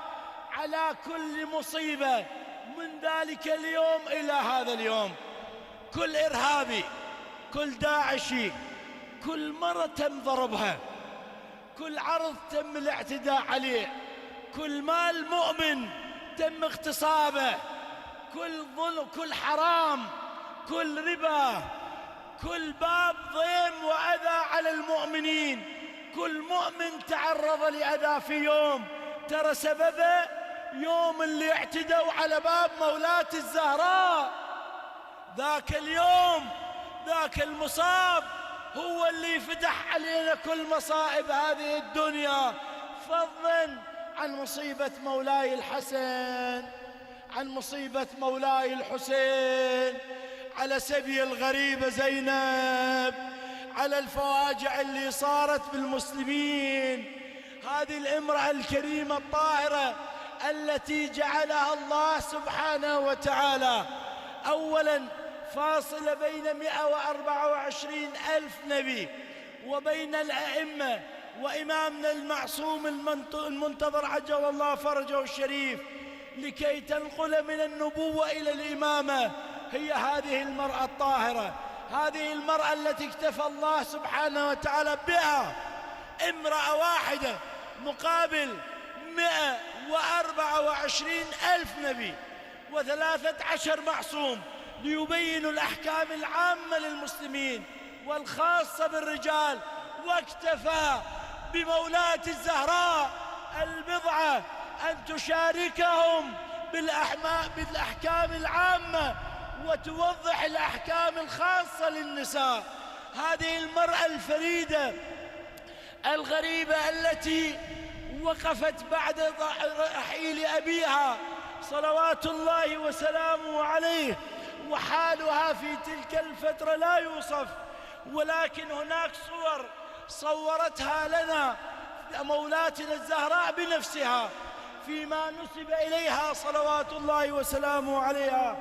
S7: على كل مصيبة من ذلك اليوم إلى هذا اليوم. كل إرهابي، كل داعشي، كل مرة تم ضربها، كل عرض تم الاعتداء عليه، كل مال مؤمن تم اغتصابه، كل ظلم، كل حرام، كل ربا، كل باب ضيم وأذى على المؤمنين. كل مؤمن تعرض لأذى في يوم ترى سببه يوم اللي اعتدوا على باب مولاة الزهراء. ذاك اليوم، ذاك المصاب هو اللي فتح علينا كل مصائب هذه الدنيا، فضلا عن مصيبة مولاي الحسن، عن مصيبة مولاي الحسين، على سبي الغريبة زينب، على الفواجع اللي صارت بالمسلمين. هذه الامرأة الكريمة الطاهرة التي جعلها الله سبحانه وتعالى أولاً فاصلة بين 124 ألف نبي وبين الأئمة وإمامنا المعصوم المنتظر عجل الله فرجه الشريف لكي تنقل من النبوة إلى الإمامة، هي هذه المرأة الطاهرة، هذه المرأة التي اكتفى الله سبحانه وتعالى بها، امرأة واحدة مقابل 124 ألف نبي و13 معصوم ليبينوا الأحكام العامة للمسلمين والخاصة بالرجال. واكتفى بمولاة الزهراء البضعة أن تشاركهم بالأحكام العامة وتوضح الأحكام الخاصة للنساء. هذه المرأة الفريدة الغريبة التي وقفت بعد رحيل أبيها صلوات الله وسلامه عليه، وحالها في تلك الفترة لا يوصف، ولكن هناك صور صورتها لنا مولاتنا الزهراء بنفسها فيما نسب إليها صلوات الله وسلامه عليها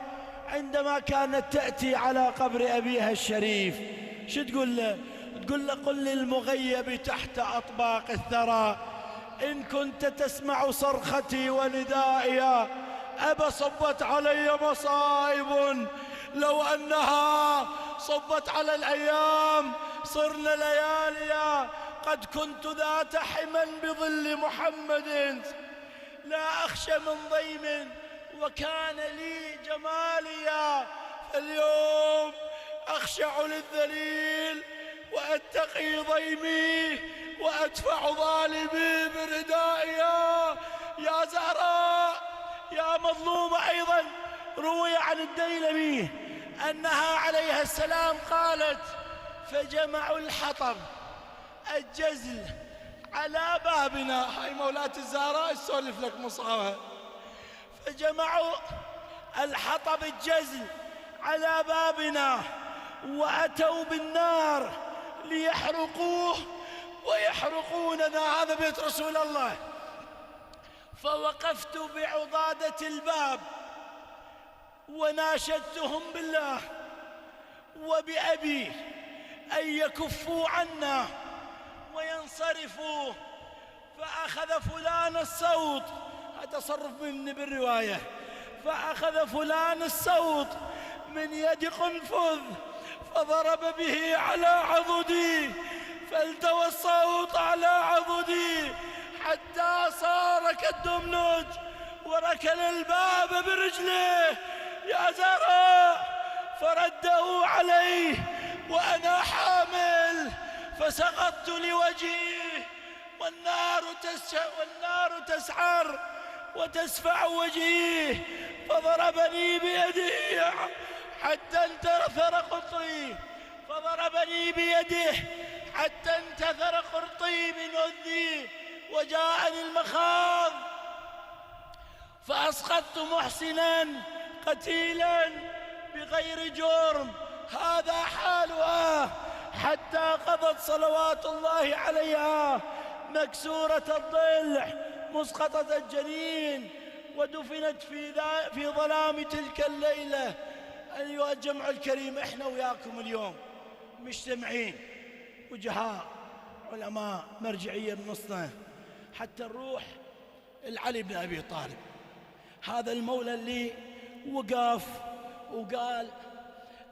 S7: عندما كانت تأتي على قبر أبيها الشريف. شو تقول له؟ تقول له: قل للمغيب تحت أطباق الثرى إن كنت تسمع صرختي وندائي، أبا صبت علي مصائب لو أنها صبت على الأيام صرنا لياليا، قد كنت ذات حما بظل محمد لا أخشى من ضيم وكان لي جماليا، فاليوم أخشع للذليل وأتقي ضيمي وأدفع ظالمي بردائيا. يا زهراء يا مظلومة. أيضا روي عن الديلمي أنها عليها السلام قالت: فجمعوا الحطب الجزل على بابنا. هاي مولاة الزهراء اسولف لك مصابها. فجمعوا الحطب الجزل على بابنا وأتوا بالنار ليحرقوه ويحرقوننا، هذا بيت رسول الله. فوقفت بعضادة الباب وناشدتهم بالله وبأبي أن يكفوا عنا وينصرفوا. فأخذ فلان الصوت، هذا تصرف مني بالرواية، فأخذ فلان الصوت من يد قنفذ فضرب به على عضدي، فالتوى الصوت على عضدي حتى صار كالدمنج وركل الباب برجله. يا زهراء، فرده عليه وأنا حامل، فسقطت لوجهه والنار تسعر وتسفع وجهي، فضربني بيده حتى انتثر قرطي، فضربني بيده حتى انتثر قرطي من أذني وجاءني المخاض، فأسقطت محسنا قتيلا بغير جرم. هذا حالها حتى قضت صلوات الله عليها مكسورة الضلع مسقطة الجنين ودفنت في ظلام تلك الليلة. أيها الجمع الكريم، إحنا وياكم اليوم مجتمعين وجهاء علماء مرجعية بنصنا حتى نروح العلي بن أبي طالب، هذا المولى اللي وقف وقال: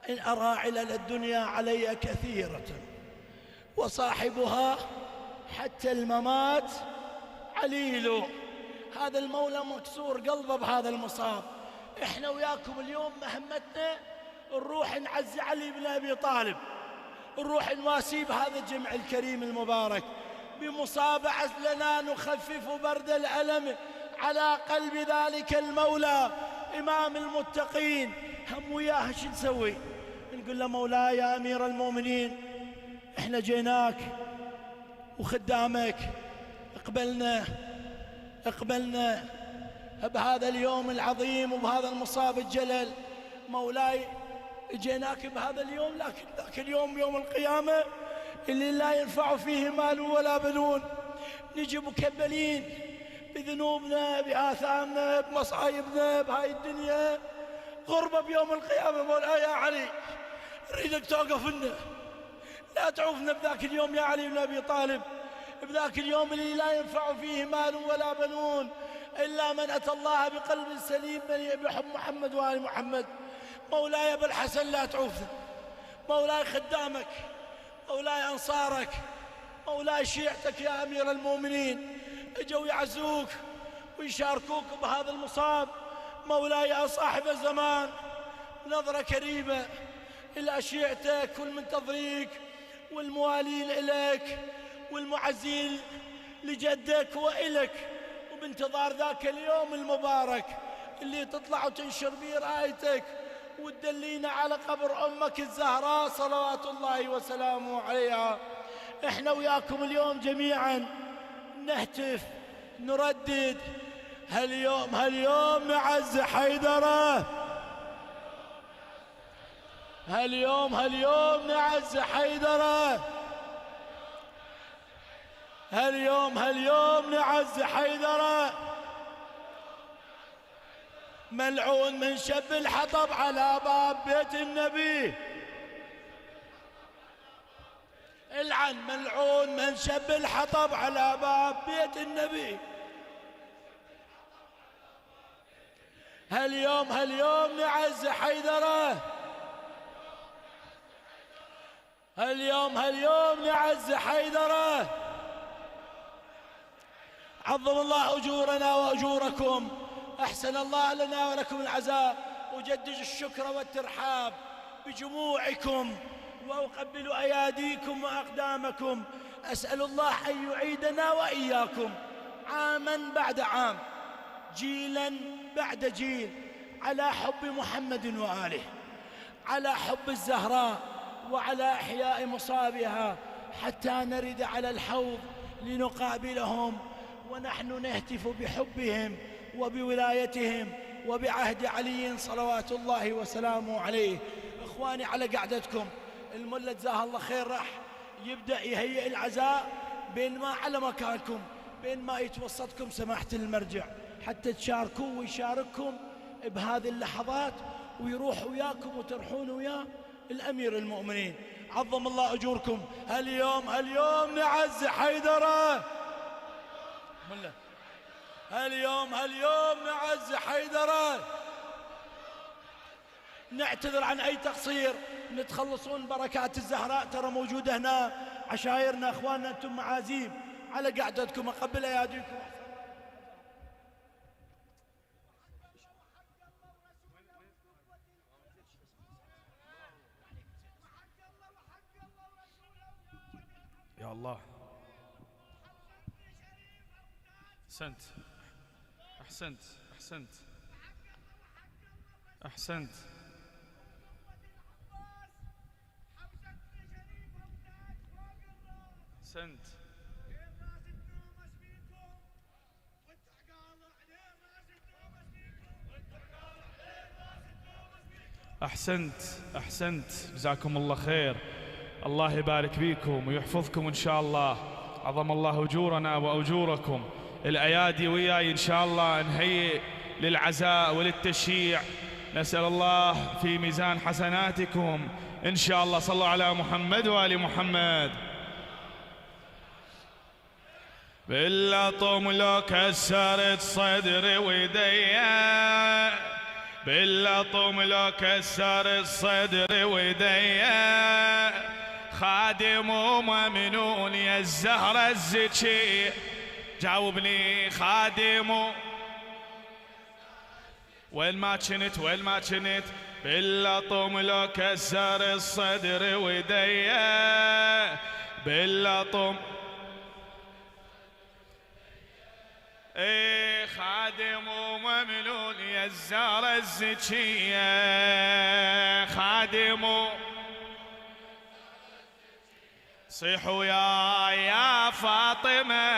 S7: إن أرى علل الدنيا علي كثيرة وصاحبها حتى الممات عليل. هذا المولى مكسور قلبه بهذا المصاب احنا وياكم اليوم مهمتنا نروح نعزي علي بن أبي طالب، نروح نواسي بهذا الجمع الكريم المبارك بمصابعة لنا نخفف برد الألم على قلب ذلك المولى إمام المتقين. هم وياه شو نسوي؟ نقول له مولاي يا أمير المؤمنين، احنا جيناك وخدامك، اقبلنا بهذا اليوم العظيم وبهذا المصاب الجلل. مولاي جيناك بهذا اليوم، لكن ذاك اليوم يوم القيامة اللي لا ينفع فيه مال ولا بنون، نجي مكبلين بذنوبنا بآثامنا بمصايبنا بهاي الدنيا، غربة بيوم القيامة. مولاي يا علي نريدك توقف لنا، لا تعوفنا بذاك اليوم يا علي بن أبي طالب، بذاك اليوم اللي لا ينفع فيه مال ولا بنون إلا من أتى الله بقلب سليم مليء بحب محمد وآل محمد. مولاي أبا الحسن لا تعوفنا، مولاي خدامك، مولاي أنصارك، مولاي شيعتك يا أمير المؤمنين اجوا يعزوك ويشاركوك بهذا المصاب. مولاي يا صاحب الزمان نظرة كريمة إلى شيعتك والمنتظريك والموالين إليك والمعزين لجدك وإلك، وبانتظار ذاك اليوم المبارك اللي تطلع وتنشر بيه رايتك وتدلينا على قبر أمك الزهراء صلوات الله وسلامه عليها. احنا وياكم اليوم جميعا نهتف نردد هاليوم نعز حيدرة، هاليوم نعز حيدرة، هاليوم نعز حيدرة. ملعون من شب الحطب على باب بيت النبي، العن ملعون من شب الحطب على باب بيت النبي. هاليوم نعز حيدرة، هاليوم نعز حيدرة. عظم الله أجورنا وأجوركم، أحسن الله لنا ولكم العزاء، أجدد الشكر والترحاب بجموعكم وأقبل أياديكم وأقدامكم. أسأل الله أن يعيدنا وإياكم عاما بعد عام، جيلا بعد جيل، على حب محمد وآله، على حب الزهراء وعلى إحياء مصابها، حتى نرد على الحوض لنقابلهم ونحن نهتف بحبهم وبولايتهم وبعهد علي صلوات الله وسلامه عليه. إخواني على قعدتكم، الملا جزاه الله خير راح يبدأ يهيئ العزاء بين ما على مكانكم، بين ما يتوسطكم سماحة المرجع حتى تشاركوا ويشارككم بهذه اللحظات ويروح وياكم وترحون وياه الأمير المؤمنين. عظم الله أجوركم. هاليوم نعز حيدرة، هاليوم نعز حيدرة. نعتذر عن أي تقصير، نتخلصون بركات الزهراء، ترى موجودة هنا عشايرنا أخواننا، أنتم معازيم على قعدتكم، أقبل أياديكم.
S8: يا الله، أحسنت أحسنت أحسنت أحسنت. أحسنت أحسنت أحسنت. جزاكم الله خير، الله يبارك بيكم ويحفظكم إن شاء الله. عظم الله أجورنا وأجوركم. الأيادي وياي إن شاء الله نهيئ للعزاء وللتشييع، نسأل الله في ميزان حسناتكم إن شاء الله. صلوا على محمد وآل محمد. باللطم لو كسرت صدري ويديا، باللطم لو كسرت صدري ويديا، خادم وممنون يا الزهرة الزكي، جاوبني خادم وين ما كنت وين ما كنت باللطم لو كسر الصدر وديه باللطم ايه خادم وممنون يا الزهرة الزكية خادم صيحوا يا فاطمة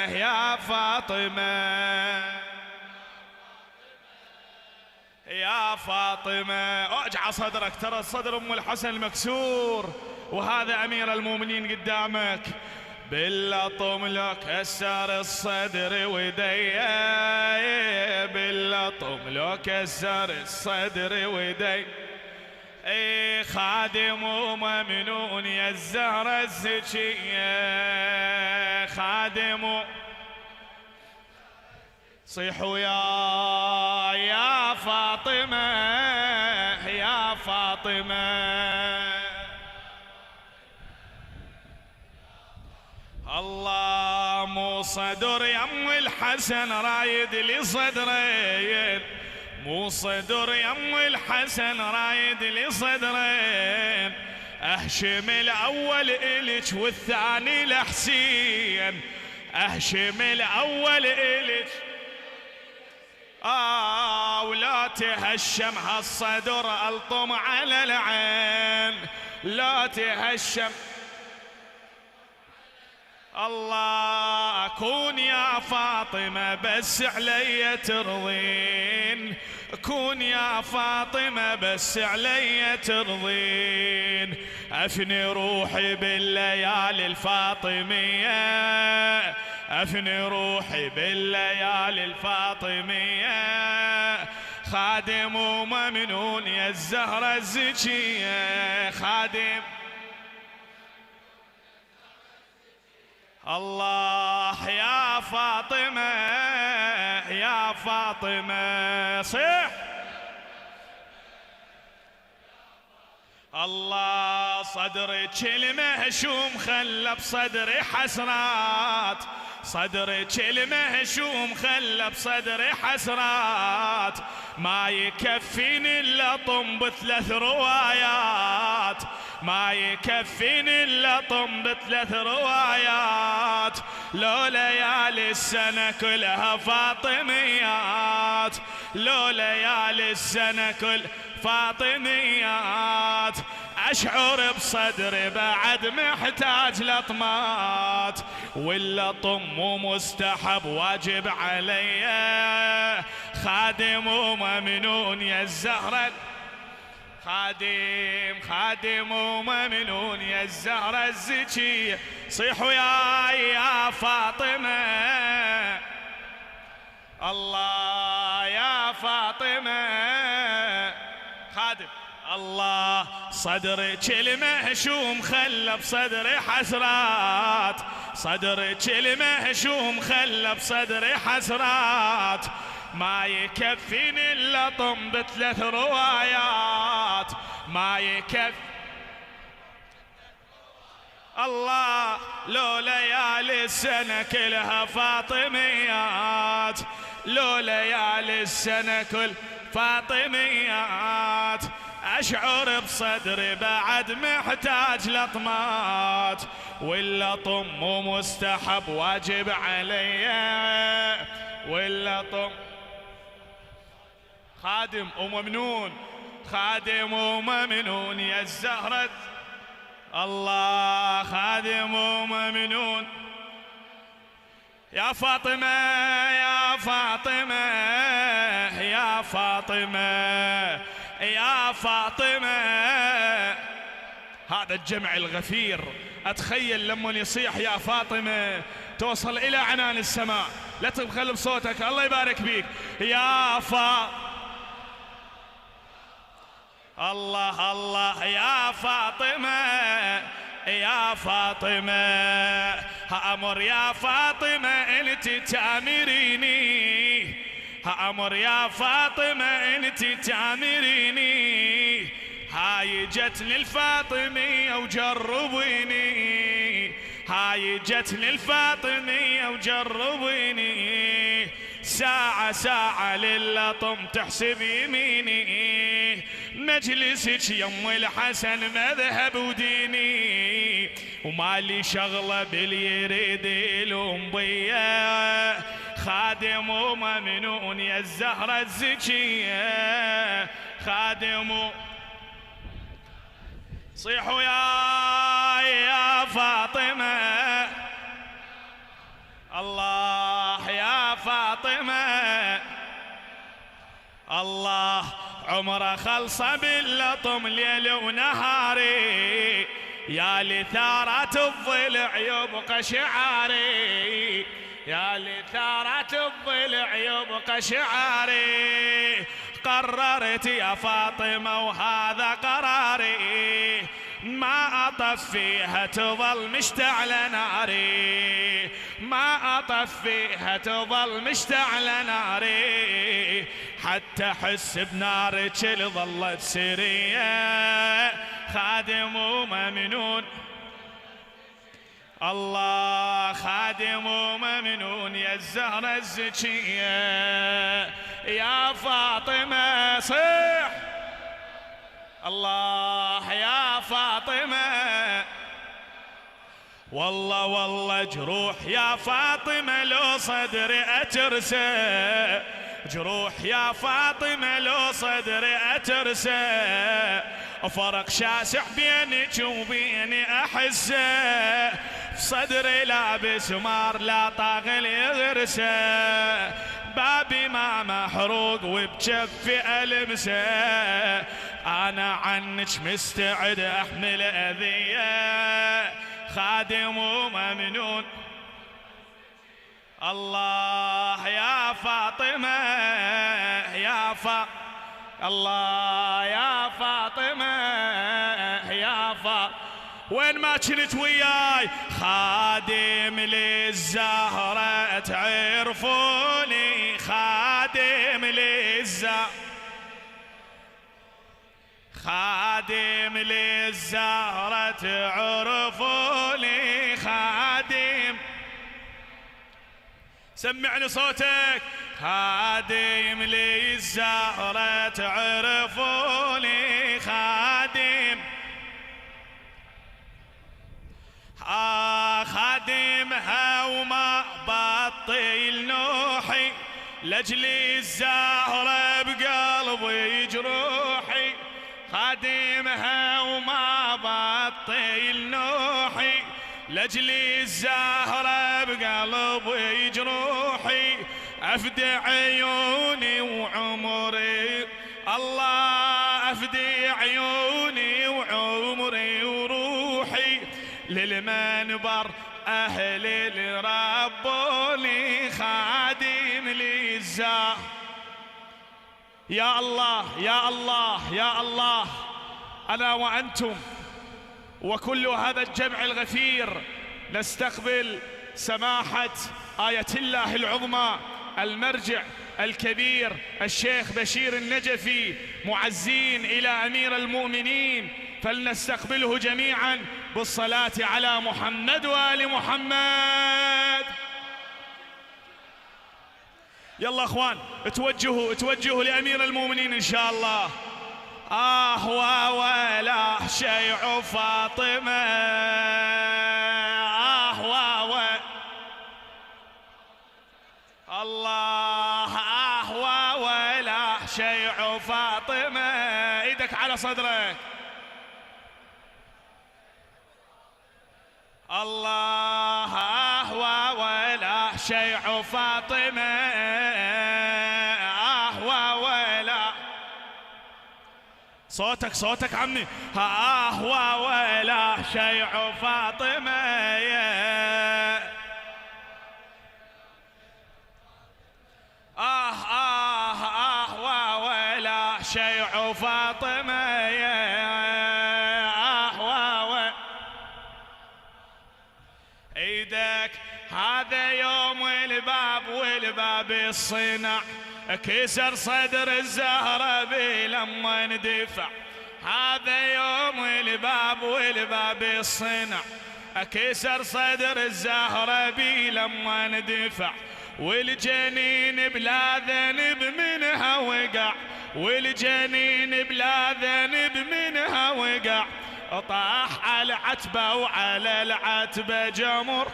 S8: يا فاطمة يا فاطمة اجع صدرك ترى صدر ام الحسن مكسور وهذا امير المؤمنين قدامك باللطم لو كسر الصدر وديه باللطم لو كسر الصدر وديه اي خادم وممنون يا الزهرة الزكية خادم صيحوا يا فاطمة يا فاطمة الله مو صدر يم الحسن رايد لي صدرين مو صدر يم الحسن رايد لي صدرين اهشم الاول الك والثاني لحسين اهشم الاول الك ولا تهشم هالصدر الطم على العين لا تهشم الله أكون يا فاطمة بس علي ترضين أكون يا فاطمة بس علي ترضين أفني روحي بالليالي الفاطمية أفني روحي بالليالي الفاطمية خادم وممنون يا الزهرة الزكية خادم الله يا فاطمة يا فاطمة صيح الله صدرك المهشوم خلى بصدري حسرات صدرك المهشوم خلى بصدري حسرات ما يكفيني الا طم بثلاث روايات ما يكفيني الا طم بثلاث روايات لو ليالي السنة كلها فاطميات لو ليالي السنة كل فاطميات أشعر بصدري بعد محتاج لطمات واللطم مستحب واجب علي خادم وممنون يا الزهرة خادم وممنون يا الزهرة الزكية صيحوا يا فاطمة الله يا فاطمة خادم الله صدرك المهشوم خلى بصدري حسرات صدرك المهشوم خلى بصدري حسرات ما يكفيني الا طم بثلاث روايات ما يكفي الله لو ليالي السنة كلها فاطميات لو ليالي السنة كل فاطميات أشعر بصدري بعد محتاج لطمات واللطم مستحب واجب علي واللطم خادم وممنون خادم وممنون يا الزهرة الله خادم وممنون يا فاطمة يا فاطمة يا فاطمة يا فاطمة هذا الجمع الغفير أتخيل لما يصيح يا فاطمة توصل إلى عنان السماء لا تبخل بصوتك الله يبارك بيك يا الله الله يا فاطمة يا فاطمة هأمر يا فاطمة انت تامريني هأمر يا فاطمة انت تامريني هاي جتني الفاطمية وجربيني هاي جتني الفاطمية وجربيني ساعة ساعة للطم تحسب يميني، مجلسك يم الحسن مذهب وديني، ومالي شغلة باليريد يلوم بيا، خادم وممنون يا الزهرة الزكية، خادم صيحوا يا فاطمة، الله يا فاطمة، الله عمره خلصه باللطم ليل ونهاري، يا لثارات الضلع يبقى شعاري، يا لثارات الضلع يبقى شعاري، قررت يا فاطمة وهذا قراري، ما أطف فيها تظل مشتعلة ناري، ما أطف فيها تظل مشتعلة ناري، حتى أحس بنارك اللي ظلت سرية، خادم وممنون الله، خادم وممنون يا الزهرة الزكية، يا فاطمة صيح الله يا فاطمة، والله والله جروح يا فاطمة لو صدري أترسى، جروح يا فاطمة لو صدري أترسى، فرق شاسع بينك وبيني أحسه، صدري لابس مار لا طاغل يغرسه، بابي ما محروق وبجفي ألمسه، أنا عنك مستعد أحمل أذية، خادم وممنون الله يا فاطمة، يا الله يا فاطمة، يا وين ما كنت وياي خادم للزهرة تعرفوني، خادم للزهرة، خادم للزهرة تعرفوني، خادم سمعني صوتك، خادم للزهرة تعرفوني، خادم خادمها وما بطيل نوحي، لجلي الزهرة بقلبي جروحي، خادمها وما بطيل نوحي، لجلي الزهرة بقلبي جروحي، أفدي عيوني وعمري الله، أفدي عيوني وعمري وروحي، للمنبر أهلي اللي ربوني، خادم للزهرة. يا الله يا الله يا الله، أنا وأنتم وكل هذا الجمع الغفير نستقبل سماحة آية الله العظمى المرجع الكبير الشيخ بشير النجفي، معزين إلى أمير المؤمنين، فلنستقبله جميعا بالصلاة على محمد وآل محمد. يلا اخوان توجهوا لأمير المؤمنين إن شاء الله. ولا شيع فاطمة، الله ولا شيع فاطمة، ايدك على صدرك، الله ولا شيع فاطمة، ولا صوتك عمي، ولا شيع فاطمة، ولا شيع فاطمة، ايدك، هذا يوم الباب والباب الصنع، كسر صدر الزهرة بلما اندفع، هذا يوم الباب والباب الصنع، كسر صدر الزهرة بلما اندفع، والجنين بلا ذنب منها وقع، والجنين بلا ذنب منها وقع، طاح على عتبة وعلى العتبة جمر،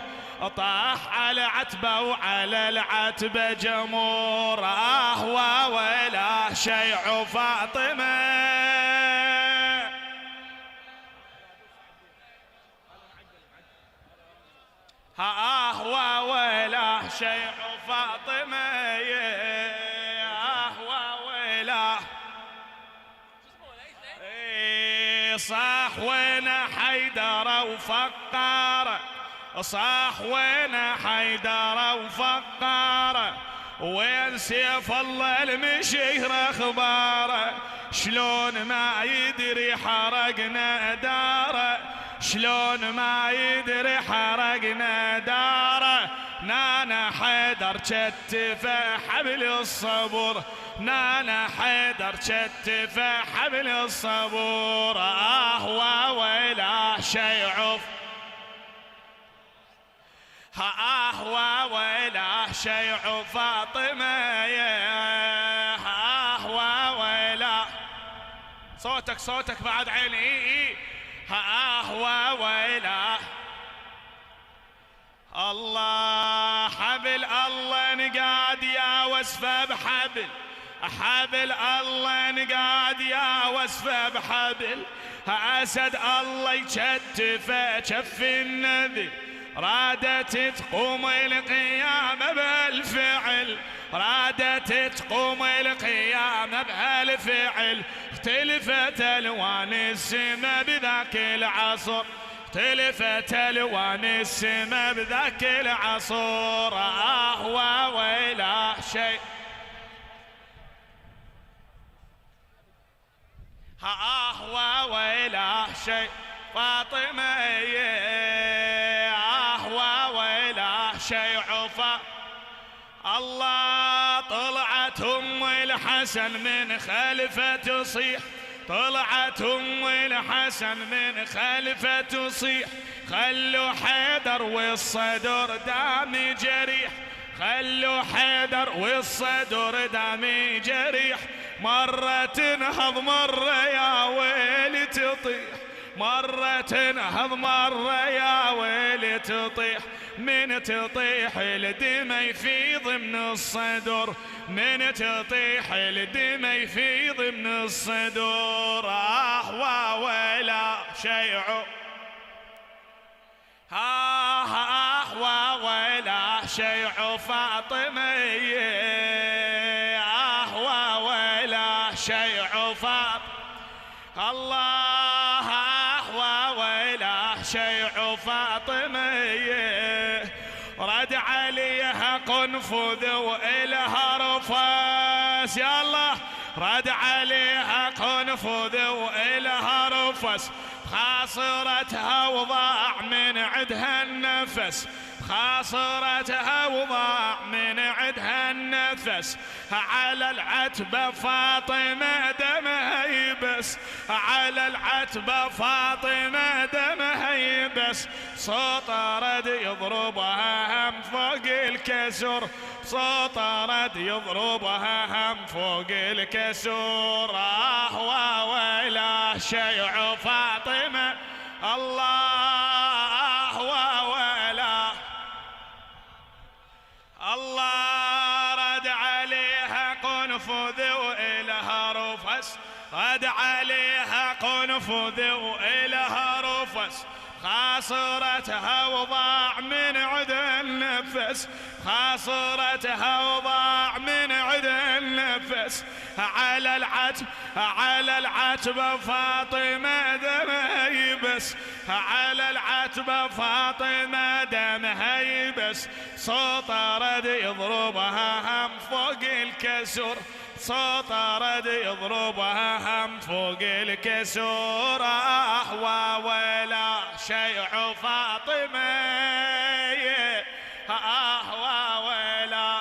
S8: طاح على عتبة وعلى العتبة جمر. ويلا شيع فاطمة، ويلا شيع فاطمة، ويلا صاح وين حيدر وفقار، صاح وين حيدر وفقار، وين سيف الله المشير اخباره، شلون ما يدري حرقنا داره، شلون ما يدري حرقنا داره. نانا حيدر كتف حبل الصبر، نانا حيدر كتف حبل الصبر. ويلا شيع، ويلا شيع فاطمة، ويلا صوتك صوتك بعد عيني. ويلا الله حبل الله نقاد يا وسفه بحبل، حبل الله نقاد يا وسفه بحبل، اسد الله يكتفه كف النذل، رادت تقوم القيامة بالفعل، رادت تقوم القيامة بهالفعل. اختلفت الوان السما بذاك العصر، اختلفت الوان السما بذاك العصر. ويلا شيء، ويلا شيء فاطمة، ويلا شيع الله. طلعت ام الحسن من خلفه تصيح، طلعت ام الحسن من خلفه تصيح، خلوا حيدر والصدر دامي جريح، خلوا حيدر والصدر دامي جريح. مرة تنهض مرة يا ويلي تطيح، مرة تنهض مرة يا ويلي تطيح، من تطيح الدم يفيض من الصدر، من تطيح الدم يفيض من الصدر. ويلا شيع، ويلا شيع فاطمة، ويلا شيع فاطمة. الله ويلا شيع فاطمة، رد عليها قنفذ وإلها رفس، يا الله رد عليها قنفذ وإلها رفس، خاصرتها وضاع من عدها النفس، خاصرتها وضاع من عدها النفس. على العتبة فاطمة دمها يبس، على العتبة فاطمة دمها يبس، صوت رد يضربها هم فوق الكسر، صوت رد يضربها هم فوق الكسر. ويلا شيع فاطمة، الله ويلا الله رد عليها قنفذ وإلها رفس، رد عليها قنفذ وإلها رفس، خاصرتها وضاع من عد النفس، خاصرتها وضاع من عد النفس. على العتب على العتبة فاطمة دمها يبس، على العتبة فاطمة دمها يبس، صوت رد يضربها هم فوق الكسر، صوت رد يضربها هم فوق الكسور. ويلا شيع فاطمة، ويلا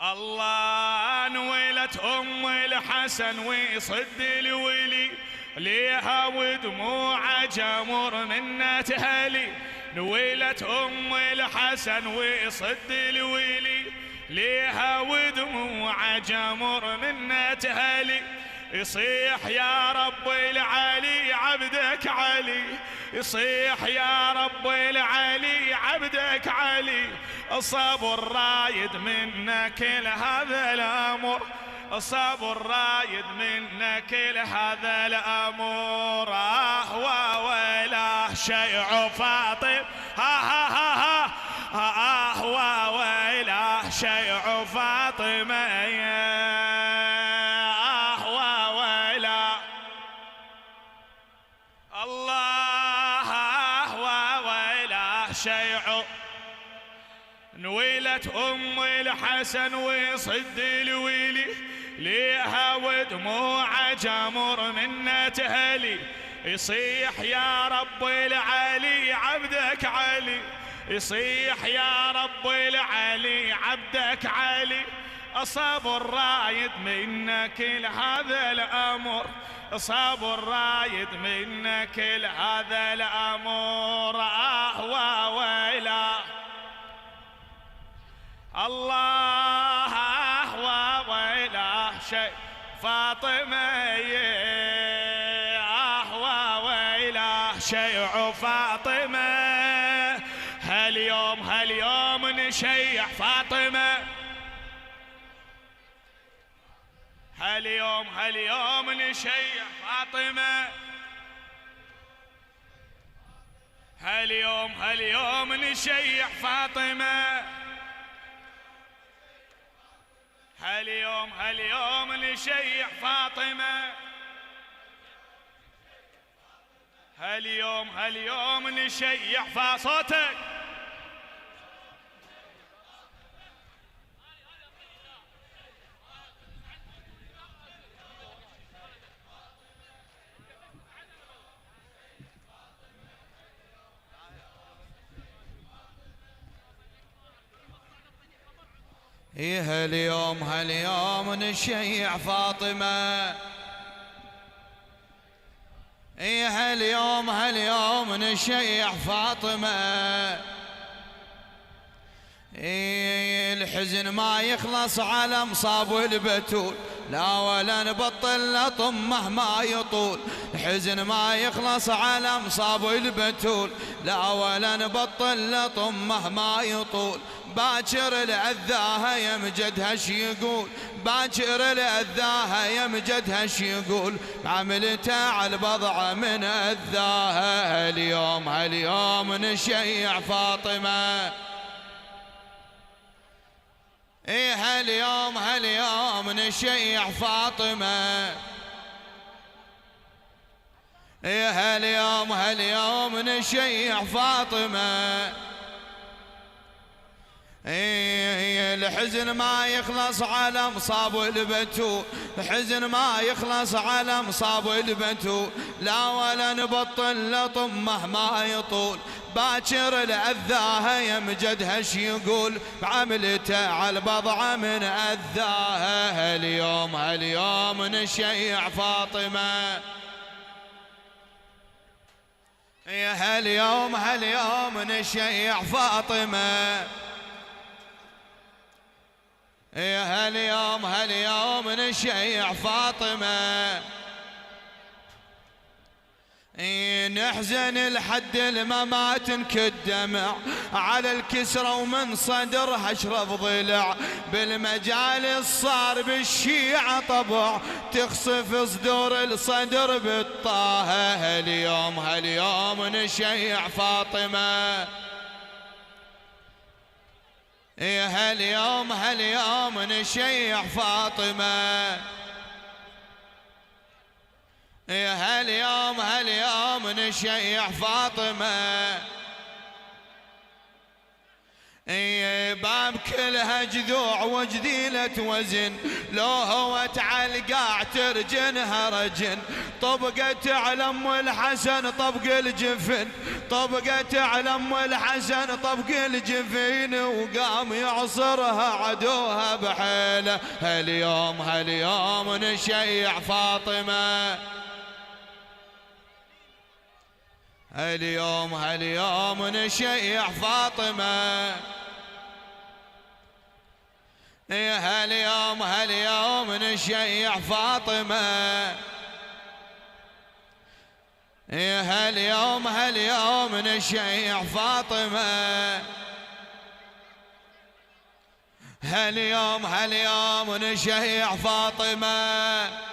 S8: الله نولت ام الحسن ويصد الولي، ليها ودموع جمر منها تهلي،
S5: نويلة أم الحسن وصد الويلي ليها ودموع جمر منة تهلي يصيح يا رب العلي عبدك علي يصيح يا رب العلي عبدك علي صبر رايد منك لهذا الأمر صبر رايد منك لهذا الأمر وويله شيع فاطم وويله شيع فاطمة وويله الله وويله شيع نويلة أم الحسن وصد الويلي ليها ودموع جمر منة تهلي يصيح يا رب العلي عبدك علي يصيح يا رب العلي عبدك علي صبر رايد منك لهذا الأمر صبر رايد منك لهذا الأمر وويله الله وويله شيء فاطمة وويله شيع فاطمة هاليوم نشيع فاطمة هاليوم نشيع فاطمة هاليوم نشيع فاطمة هاليوم نشيع فاطمة هاليوم نشيع صوتك
S1: هاليوم نشيع فاطمة هاليوم نشيع فاطمة الحزن ما يخلص على مصاب البتول لا ولا نبطل لطم مهما يطول الحزن ما يخلص على مصاب البتول لا ولا نبطل لطم مهما يطول باكر الأذاها يا مجدها شي يقول باكر الأذاها يا مجدها شي يقول عملتها على البضعة من أذاها هاليوم نشيع فاطمة هاليوم نشيع فاطمة هاليوم نشيع فاطمة الحزن ما يخلص على مصاب البتول الحزن ما يخلص على مصاب البتول لا ولا نبطل لطم مهما يطول باكر الأذاها يا مجدها شي يقول بعملته على البضعة من أذاها هاليوم نشيع فاطمة هاليوم نشيع فاطمة هاليوم نشيع فاطمة نحزن لحد الممات نكدمع على الكسرة ومن صدرها اشرف ضلع بالمجالس صار بالشيعة طبع تخصف صدور الصدر بالطاهة هاليوم نشيع فاطمة هاليوم نشيع فاطمة هاليوم نشيع فاطمة باب كلها جذوع وجذيلة وزن لو هو تعلقاع ترجنها رجن طبقت على ام الحسن طبق الجفن طبقت على ام الحسن طبق الجفين وقام يعصرها عدوها بحيله هاليوم نشيع فاطمة
S3: هاليوم نشيع فاطمة. هاليوم نشيع فاطمة. هاليوم نشيع فاطمة. هاليوم نشيع فاطمة.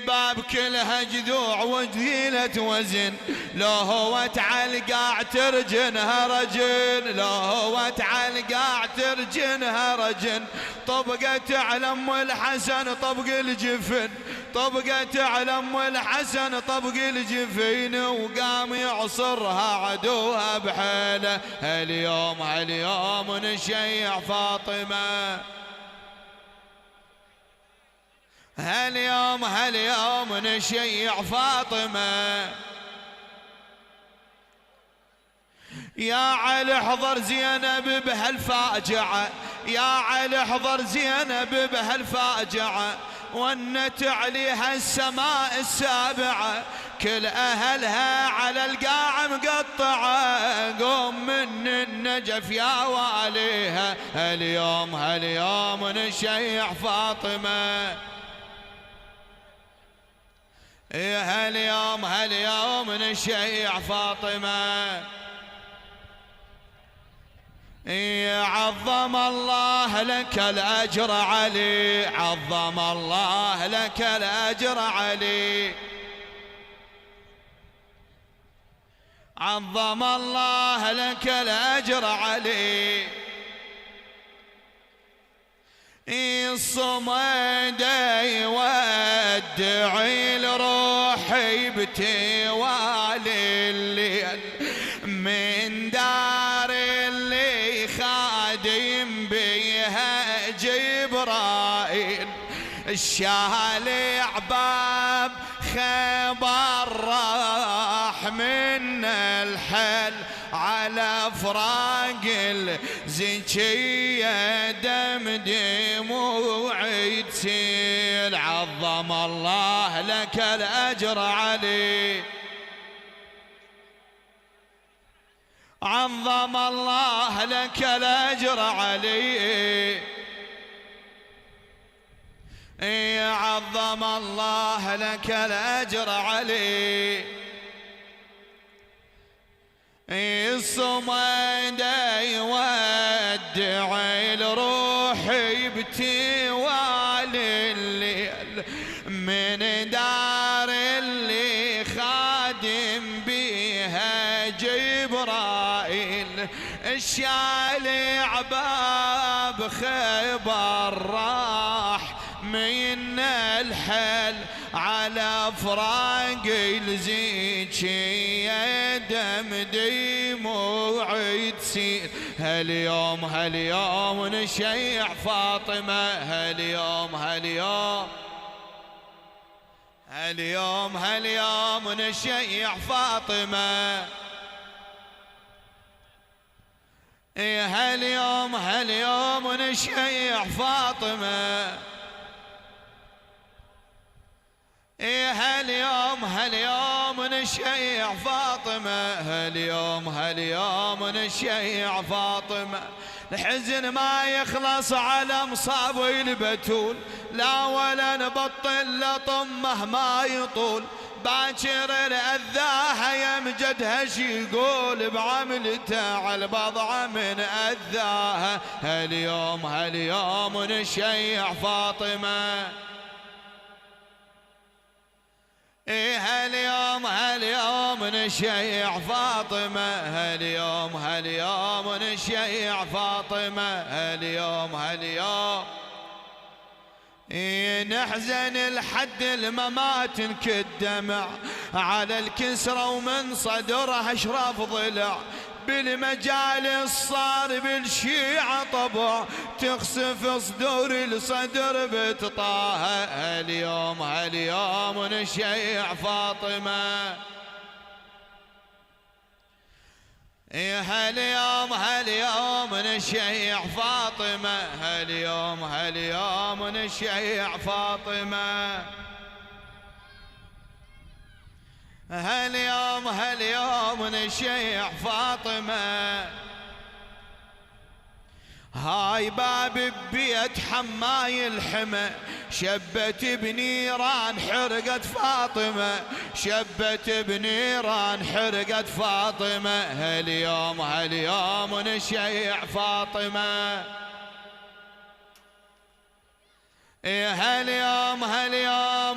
S3: باب كلها جذوع وثقيلة وزن، لو هو تعلقع ترجنها رجن، لو هو تعلقع ترجنها رجن. طبقت على ام الحسن طبق الجفن، طبقت على ام الحسن طبق الجفين، وقام يعصرها عدوها بحيله. هاليوم نشيع فاطمة. هاليوم نشيع فاطمة. يا علي احضر زينب بهالفاجعة، يا علي احضر زينب بهالفاجعة، ونت عليها السماء السابعة، كل أهلها على القاع مقطعة، قوم من النجف يا واليها. هاليوم نشيع فاطمة. هاليوم نشيع فاطمة. عظم الله لك الأجر علي، عظم الله لك الأجر علي، عظم الله لك الأجر علي. الصمد يودعي لروحي بتوالي الليل، من دار اللي خادم بيها جبرائيل، الشالع باب خبر راح من الحل على فراق الزكية، دم دموعي تسيل. عظم الله لك الأجر علي، عظم الله لك الأجر علي، عظم الله لك الأجر علي. الصمد يودعي لروحي بتوالي الليل، من دار اللي خادم بيها جبرائيل، الشالع باب خبر راح من الحل على فراق الزكية، دم دموعي تسيل. هاليوم نشيع فاطمة. هاليوم نشيع فاطمة. هاليوم نشيع فاطمة. هاليوم نشيع فاطمة. هاليوم نشيع فاطمة. الحزن ما يخلص على مصابي البتول، لا ولا نبطل لطمه ما يطول، باكر الأذاها يمجدها شي يقول، بعملته على البضعة من أذاها. هاليوم نشيع فاطمة. هاليوم نشيع فاطمة. هاليوم نشيع فاطمة. هاليوم نحزن لحد الممات نكد دمع، على الكسرة ومن صدرها اشرف ضلع، بالمجالس صار بالشيعة طبع، تخسف صدور الصدر بتطاها. هاليوم نشيع فاطمة. هاليوم نشيع فاطمة. هاليوم نشيع فاطمة.
S1: هاليوم نشيع فاطمة، هاي باب ببيت حماي الحمى، شبت بنيران حرقت فاطمة، شبت بنيران حرقت فاطمة. هاليوم نشيع فاطمة، هاليوم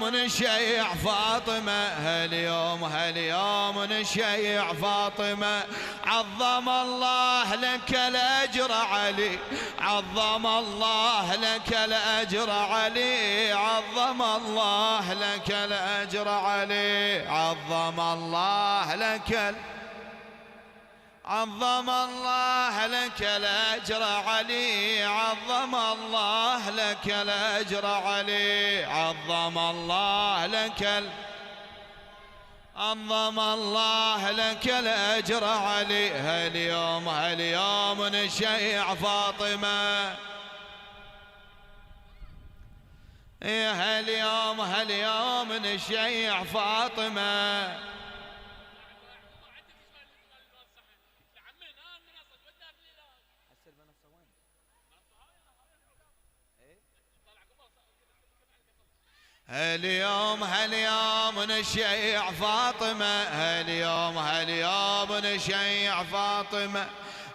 S1: نشيع فاطمة، هاليوم نشيع فاطمة. عظم الله لك الأجر علي، عظم الله لك الأجر علي، عظم الله لك الأجر علي، عظم الله لك عظم الله لك الأجر علي، عظم الله لك الأجر علي، عظم الله لك عظم الله لك الأجر علي. هاليوم نشيع فاطمة، هاليوم نشيع فاطمة. هاليوم نشيع فاطمة، هاليوم نشيع فاطمة.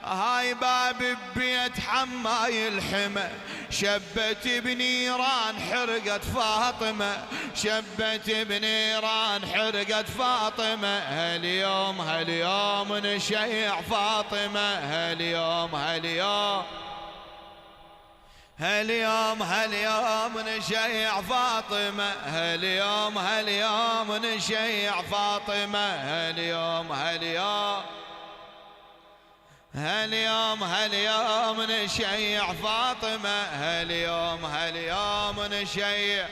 S1: هاي باب ببيت حماي الحمى، شبت بنيران حرقت فاطمة، شبت بنيران حرقت فاطمة. هاليوم نشيع فاطمة، هاليوم نشيع فاطمة، هاليوم نشيع فاطمة. هاليوم نشيع فاطمة، هاليوم نشيع.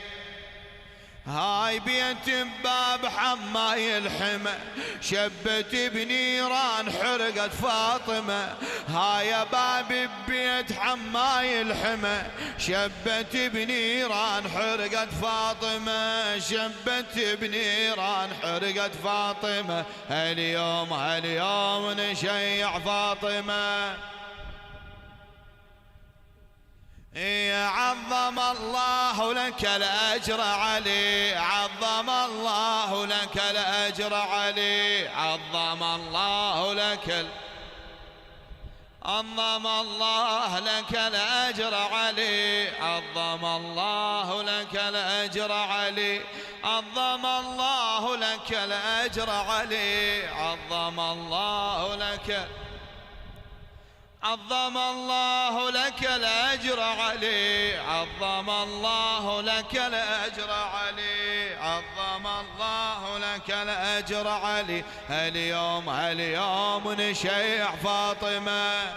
S1: هاي بيت باب حماي الحمى، شبت بنيران حرقت فاطمة. هاي باب بيت حماي الحمى، شبت بنيران حرقت فاطمة، شبت بنيران حرقت فاطمة. هاليوم نشيع فاطمة، عظم الله لك الأجر علي، عظم الله لك الأجر علي، عظم الله لك عظم الله لك الأجر علي، عظم الله لك الأجر علي، عظم الله لك الأجر علي، عظم الله لك عظم الله لك الأجر علي، عظم الله لك الأجر علي، عظم الله لك الأجر علي. هاليوم نشيع فاطمة،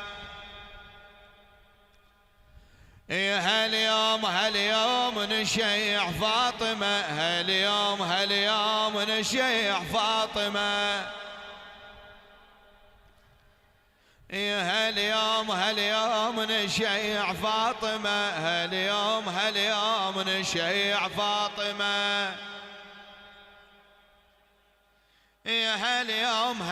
S1: هاليوم نشيع فاطمة، هاليوم نشيع فاطمة. هاليوم نشيع فاطمة، هاليوم نشيع فاطمة. هاليوم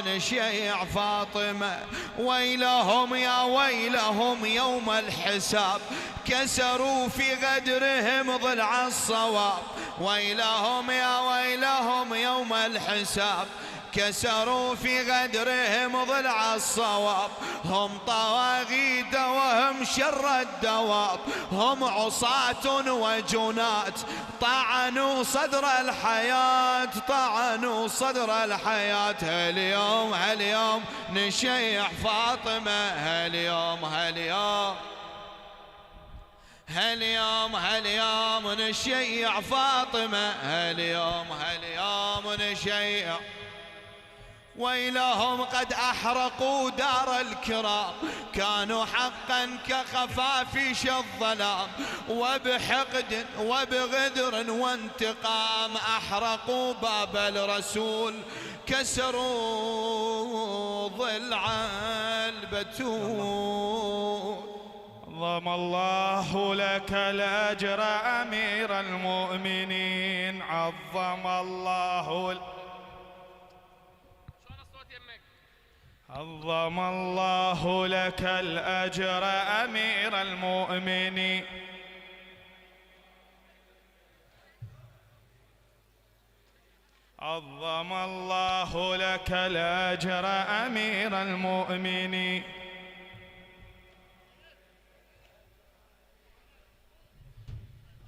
S1: نشيع فاطمة. ويلهم يا ويلهم يوم الحساب، كسروا في غدرهم ضلع الصواب. ويلهم يا ويلهم يوم الحساب، كسروا في غدرهم ضلع الصواب. هم طواغيت وهم شر الدواب، هم عصاة وجنات، طعنوا صدر الحياة، طعنوا صدر الحياة. هاليوم نشيع فاطمة، هاليوم نشيع فاطمة، هاليوم نشيع. ويلهم قد أحرقوا دار الكرام، كانوا حقا كخفافيش الظلام، وبحقد وبغدر وانتقام أحرقوا باب الرسول، كسروا ضلع البتول.
S8: عظم الله لك الأجر أمير المؤمنين، عظم الله عظم الله لك الأجر أمير المؤمنين. عظم الله لك الأجر أمير المؤمنين.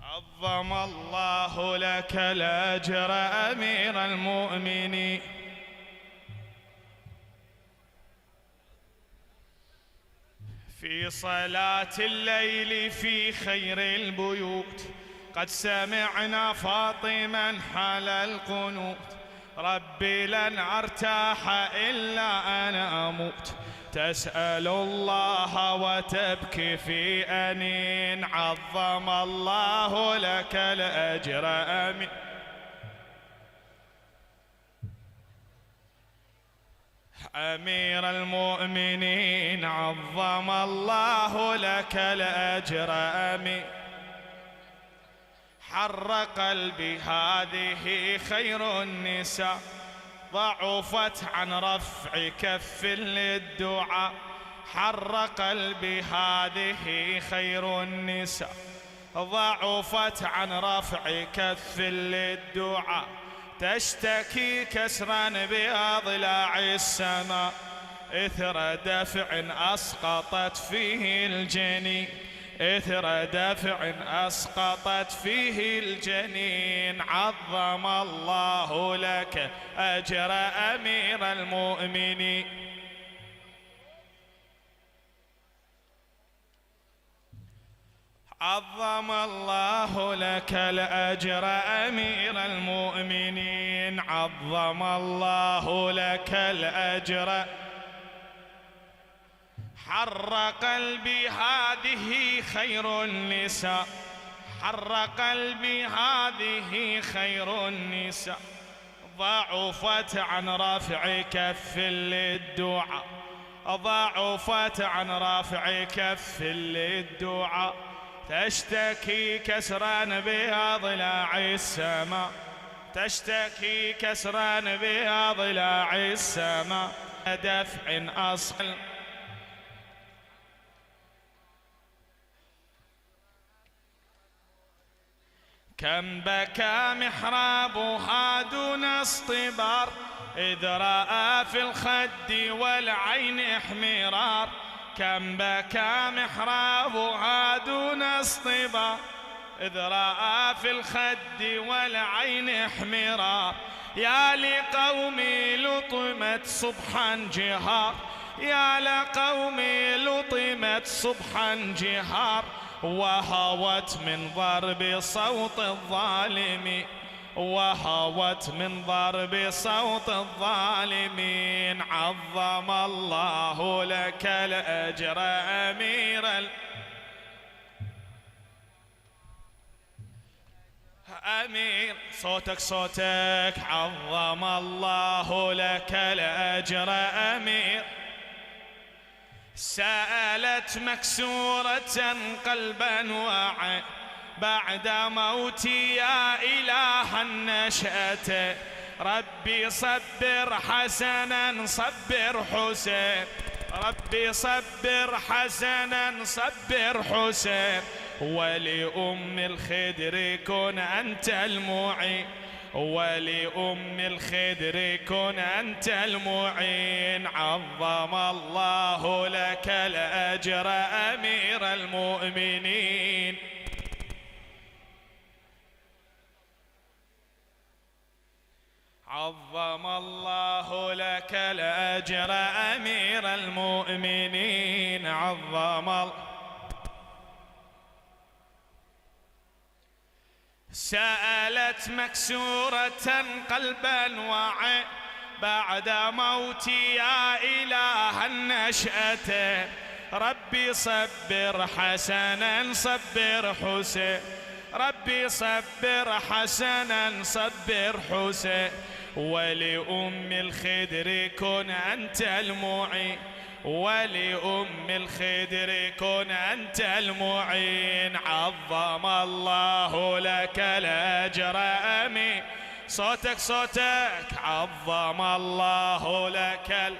S8: عظم الله لك الأجر أمير المؤمنين. في صلاة الليل في خير البيوت قد سمعنا فاطما حال القنوت، ربي لن أرتاح إلا أنا أموت، تسأل الله وتبكي في أنين. عظم الله لك الأجر أمين. أمير المؤمنين عظم الله لك الأجر أمين. حر قلبي هذه خير النساء، ضعفت عن رفع كف للدعاء. حر قلبي هذه خير النساء، ضعفت عن رفع كف للدعاء. تشتكي كسرا بأضلاع السماء، إثر دفع أسقطت فيه الجنين. إثر دفع أسقطت فيه الجنين. عظم الله لك أجر أمير المؤمنين. عظم الله لك الأجر أمير المؤمنين. عظم الله لك الأجر. حر قلبي هذه خير النساء، حر قلبي هذه خير النساء، ضعفت عن رفع كف للدعاء. ضعفت عن رفع كف للدعاء. تشتكي كسرا بأضلاع السماء، تشتكي كسرا بأضلاع السماء. دفع أصل كم بكى محرابها دون اصطبار، إذ رأى في الخد والعين احمرار. كم بكى محرابها دون اصطبار، إذ رأى في الخد والعين احمرار. يا لقومي لطمت صبحا جهار، يا لقومي لطمت صبحا جهار. وهوت من ضرب صوت الظالم، وهوت من ضرب صوت الظالمين. عظم الله لك الأجر أمير أمير. صوتك صوتك. عظم الله لك الأجر أمير. سألت مكسورة قلبا وعين بعد موتي يا إله النشأة، ربي صبر حسنا صبر حسين، ربي صبر حسنا صبر حسين. ولأم الخدر كن أنت المعين، ولأم الخدر كن أنت المعين. عظم الله لك الأجر أمير المؤمنين. عظم الله لك الأجر أمير المؤمنين. عظم الله. سألت مكسورة قلبا وعين بعد موتي يا إله النشأة، ربي صبر حسنا صبر حسين، ربي صبر حسنا صبر حسين. ولأم الخدر كن أنت المعين، ولأم الخدر كن أنت المعين. عظم الله لك الأجر أمين. صوتك صوتك. عظم الله لك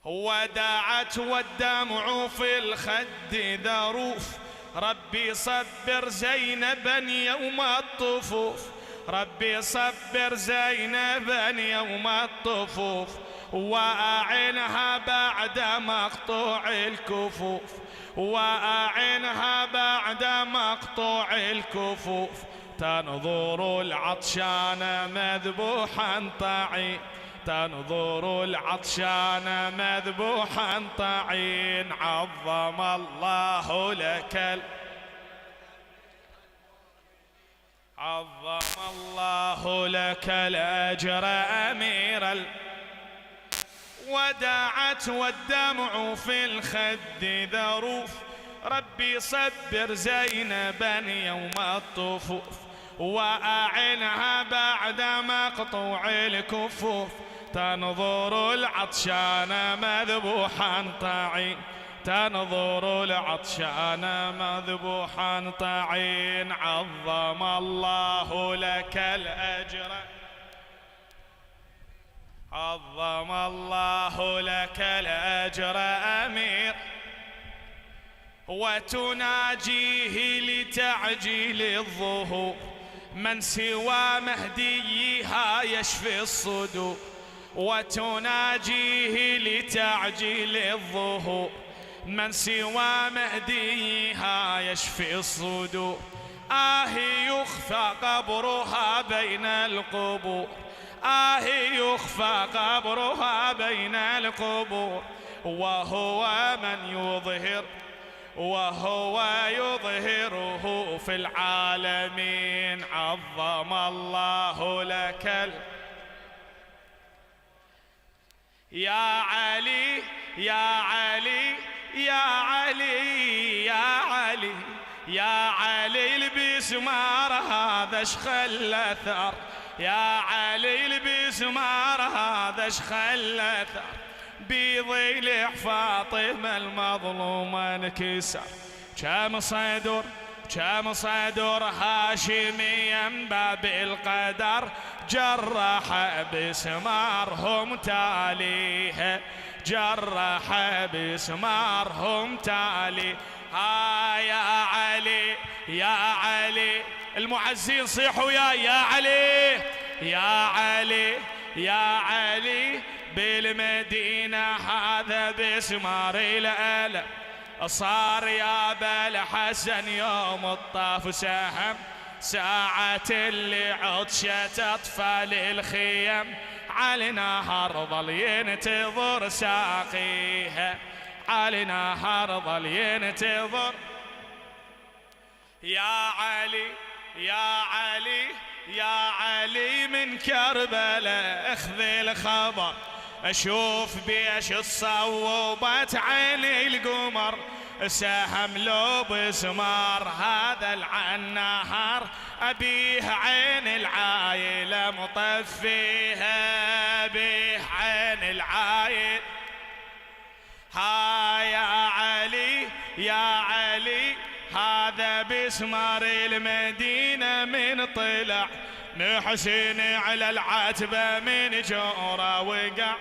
S5: وداعت والدمع في الخد ذروف، ربي صبر زينبا يوم الطفوف، ربي صبر زينبا يوم الطفوف، وأعنها بعد مقطوع الكفوف، وأعنها بعد مقطوع الكفوف، تنظر العطشان مذبوحا طعين، تنظر العطشان مذبوحا طعين، عظم الله لك عظم الله لك الأجر أمير وداعت والدمع في الخد ذروف، ربي صبر زينبا يوم الطفوف، وأعنها بعد مقطوع الكفوف، تنظر العطشان مذبوحا طعين، تنظر العطشان مذبوحا طعين، عظم الله لك الأجر عظم الله لك الأجر أمير، وتناجيه لتعجيل الظهور، من سوى مهديها يشفي الصدور، وتناجيه لتعجيل الظهور، من سوى مهديها يشفي الصدور، يخفى قبرها بين القبور، يخفى قبرها بين القبور، وهو من يظهر وهو يظهره في العالمين، عظم الله لك يا علي يا علي يا علي يا علي يا علي البسمار هذا اشخل اثر، يا علي البسمار هذا اشخل اثر، بضلع فاطمة المظلومة انكسر، كم صدر هاشميا باب القدر، جرح بسمارهم تاليه، جرح بسمارهم تالي، يا علي يا علي المعزين صيحوا يا علي يا علي يا علي، بالمدينة هذا بسمار الألم، صار يا بالحسن يوم الطاف سهم، ساعة اللي عطشت أطفال الخيم، على نهر ظل ينتظر ساقيها، على نهر ظل ينتظر، يا علي يا علي يا علي من كربلاء اخذ الخبر، اشوف بيش صوبت عيني القمر، سهم لو بسمار هذا العنهر، أبيه عين العايلة مطفيها، أبيه عين العايل، يا علي يا علي هذا بسمار المدينة من طلع، محسن على العتبة من جورة وقع،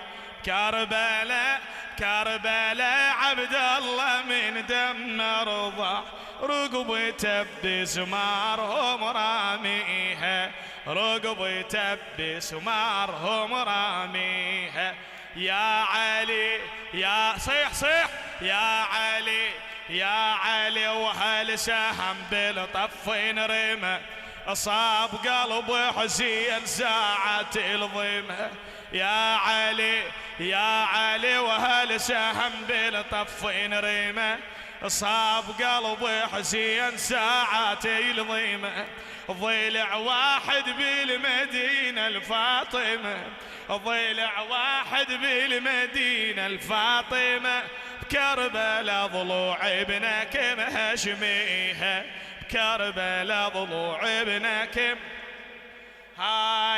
S5: كربلاء كربلاء عبد الله من دم رضع، رقبته بسمارهم راميها، رقبته بسمارهم راميها، يا علي يا صيح يا علي يا علي، وهالسهم بالطفين رمى، أصاب قلب حزين ساعة الظمة، يا علي يا علي وهالسهم بالطفين رمى، أصاب قلب حزين ساعة الظمة، ضلع واحد بالمدينة الفاطمة، ضلع واحد بالمدينة الفاطمة، بكربلاء ضلوع ابنك مهشميها، بكربلاء ضلوع ابنك،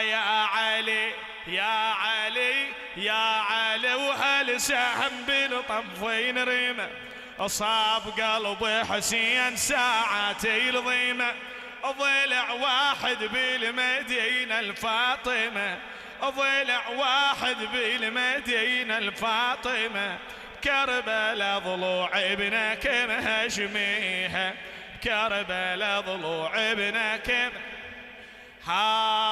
S5: يا علي يا علي يا علي وهالسهم بالطفين رمى، أصاب قلب حسين ساعة الظيمة، ضلع واحد بالمدينة الفاطمة، ضلع واحد بالمدينة الفاطمة كربلاء ضلوع ابنك مهشميها كربلاء ضلوع ابنك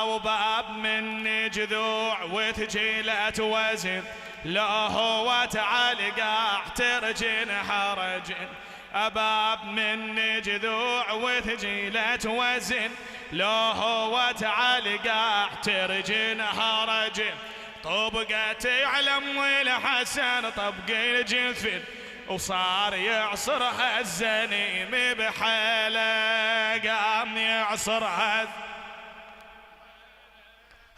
S5: وباب من جذوع وتجي توزن لا هو تعالي قاع ترجن حرجن أباب من جذوع وتجي توزن لا هو تعالي قاع ترجن حرجن طبقت علم والحسن طبق الجفن وصار يعصرها الزنيم بحاله قام يعصرها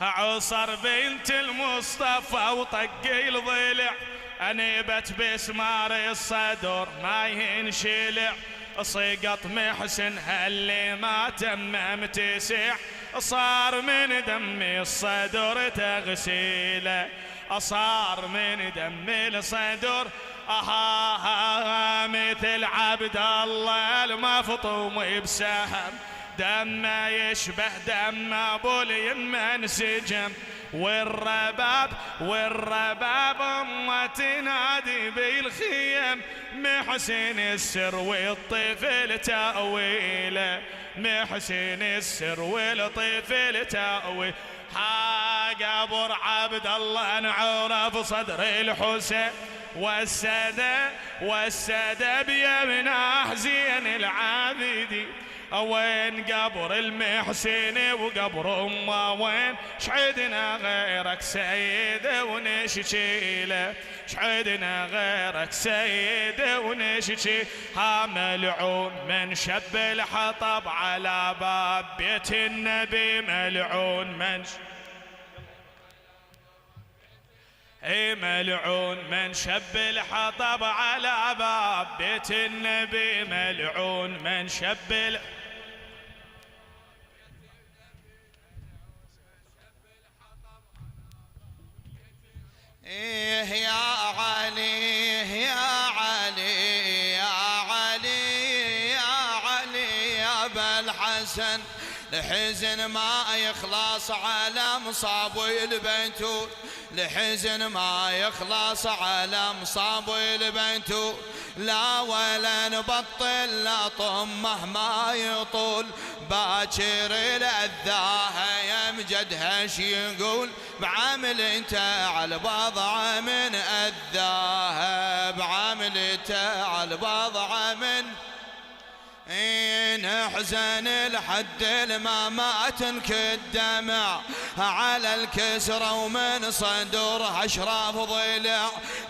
S5: عصر بنت المصطفى وطق الضلع انبت بسمار الصدر ما ينشلع صيقط محسن هاللي ما تمم تسع صار من دم الصدر تغسيله صار من دم الصدر مثل عبد الله المفطوم بسهم دم يشبه دم ابو اليمن سجم والرباب امه تنادي بالخيم محسن السر والطفل تاويله محسن السر والطفل تاويله قبر عبد الله نعرف صدر الحسين والسدى بيمنه زين العابدين وين قبر المحسن وقبر امه وين شعدنا غيرك سيد ونشكيله شعدنا غيرك سيد ونشكي ملعون من شب الحطب على باب بيت النبي ملعون من ملعون من شب الحطب على باب بيت النبي ملعون من شب
S1: يا علي يا علي يا علي يا علي يا ابا الحسن الحزن ما يخلص على مصاب البنتول الحزن ما يخلص على مصاب البنتول لا ولا نبطل لا طمه ما يطول باكر الاذاها يا مجدها شي يقول بعمل انت على البضعه من اذاها بعمل انت على البضعه من نحزن لحد الممات الدمع على الكسرة ومن صدرها اشراف ضلع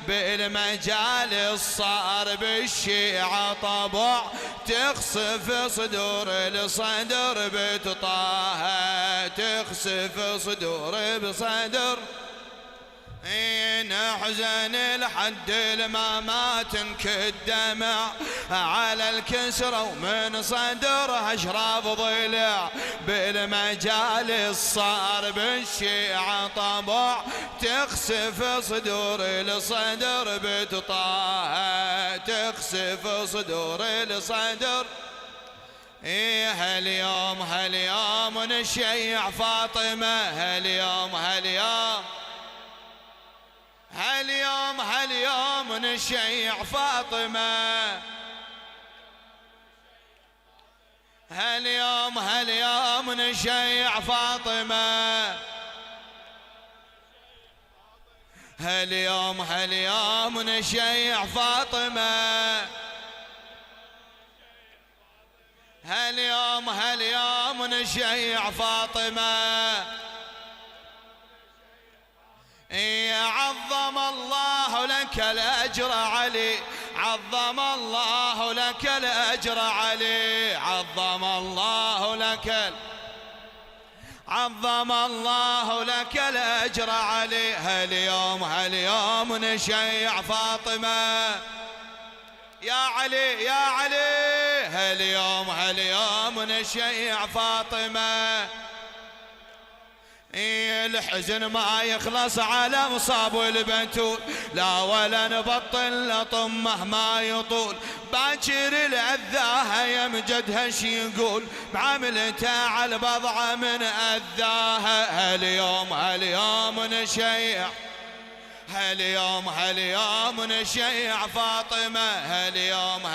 S1: بالمجال صار بالشيعة طبع تخسف صدور الصدر بتطاها تخسف صدور بصدر نحزن لحد الممات الدمع على الكسرة ومن صدرها اشراف ضلع بالمجال صار بالشيعة طبع تخسف صدور الصدر بتطاها تخسف صدور الصدر هاليوم نشيع فاطمة هاليوم نشيع فاطمة هاليوم نشيع فاطمة هاليوم نشيع فاطمة هاليوم نشيع فاطمة عظم الله لك الأجر علي عظم الله لك الأجر علي عظم الله لك الأجر علي هاليوم نشيع فاطمة يا علي هاليوم نشيع فاطمة الحزن ما يخلص على مصاب البتول، لا ولا نبطل لطم مهما يطول. باكر الأذاها يمجدها شي يقول، بعملته على البضعة من أذاها. هاليوم نشيع، هاليوم نشيع فاطمة. هاليوم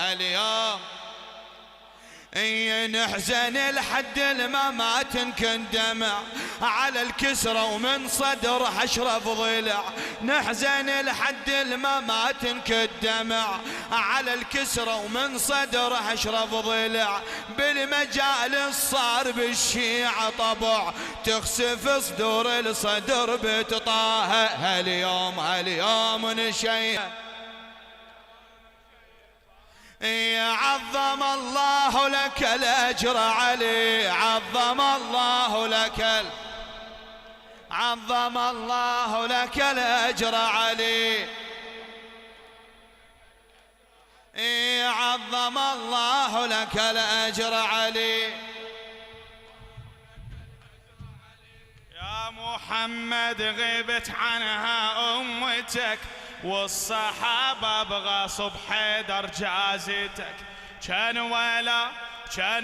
S1: نحزن لحد الممات كندمع على الكسرة ومن صدر اشرف ضلع. نحزن لحد الممات كندمع على الكسرة ومن صدر اشرف ضلع. بالمجالس صار بالشيعة طبع تخسف صدور الصدر بتطاها. هاليوم نشيع. عظم الله لك الأجر علي، عظم الله لك الأجر علي. عظم الله لك الأجر علي.
S5: يا محمد غبت عنها أمتك والصحابة بغصب حيدر جازتك. كان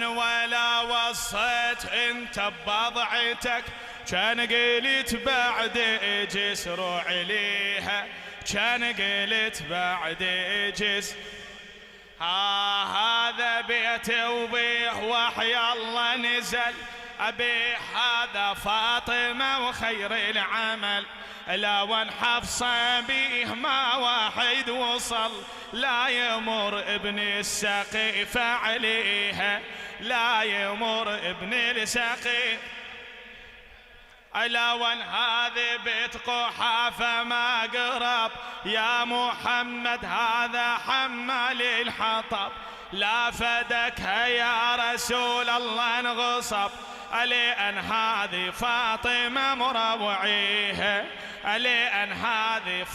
S5: ولا وصيت انت ببضعتك، كان قلت بعد جسر عليها، كان قلت بعد جسر. هذا بيتي وبيه وحي الله نزل، أبي هذا فاطمة وخير العمل. لا وانحفصة بيه ما واحد وصل، لا يمر ابن السقيف عليها، لا يمر ابن السقيف. لا وان هذه بيت قحافة ما قرب، يا محمد هذا حمال الحطب. لا فدكها يا رسول الله انغصب، لأن هذه فاطمة مروعيها، لأن هذه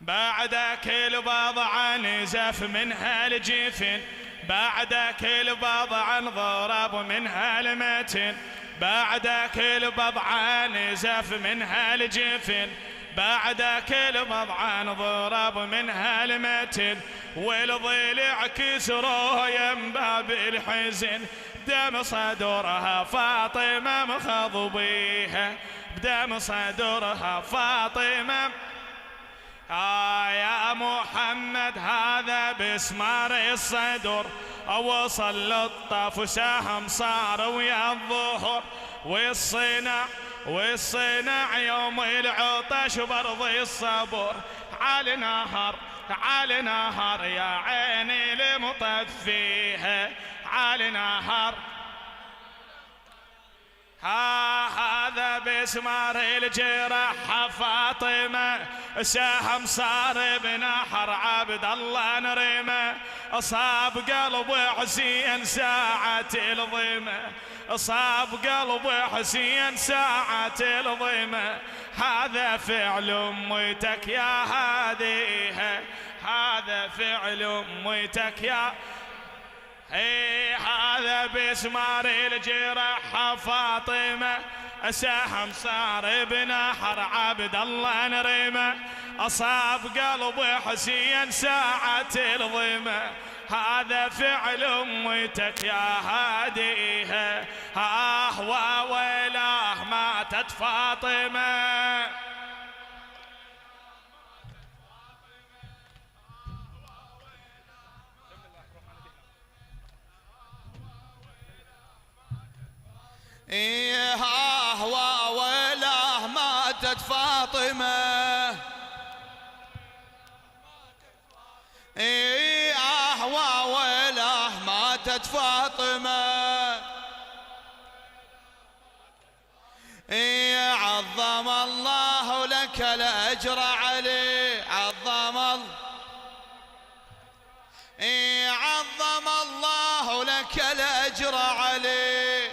S5: بعد كل بضعة نزف منها الجفن، بعد كل بضعة ضرب منها المتن، بعد كل بضعة نزف منها الجفن، بعد كل بضعة ضرب منها المتن. والضلع كسروه ينبع بالحزن، بدم صدرها فاطمة مخضبيها، بدم صدرها فاطمة. يا محمد هذا بسمار الصدر وصل للطف سهم صار ويا الظهر. والصنع يوم العطش برض الصبر، على نهر يا عيني المطفيها، على نهر. هذا بسمار الجرح فاطمة، سهم صار بنحر عبد الله نرمه. أصاب قلب حسين ساعة الظمة، أصاب قلب حسين ساعة الظمة. هذا فعل أمتك يا هاديها، هذا فعل أمتك يا هذا بسمار الجرح فاطمة، سهم صار بنحر عبد الله نرمه. أصاب قلب حسين ساعة الظمة، هذا فعل أمتك يا هاديها. وويلاه ماتت فاطمة،
S1: ويلاه ماتت فاطمة. ويلاه ماتت فاطمة. عظم الله لك الأجر علي، عظم الله لك الأجر علي.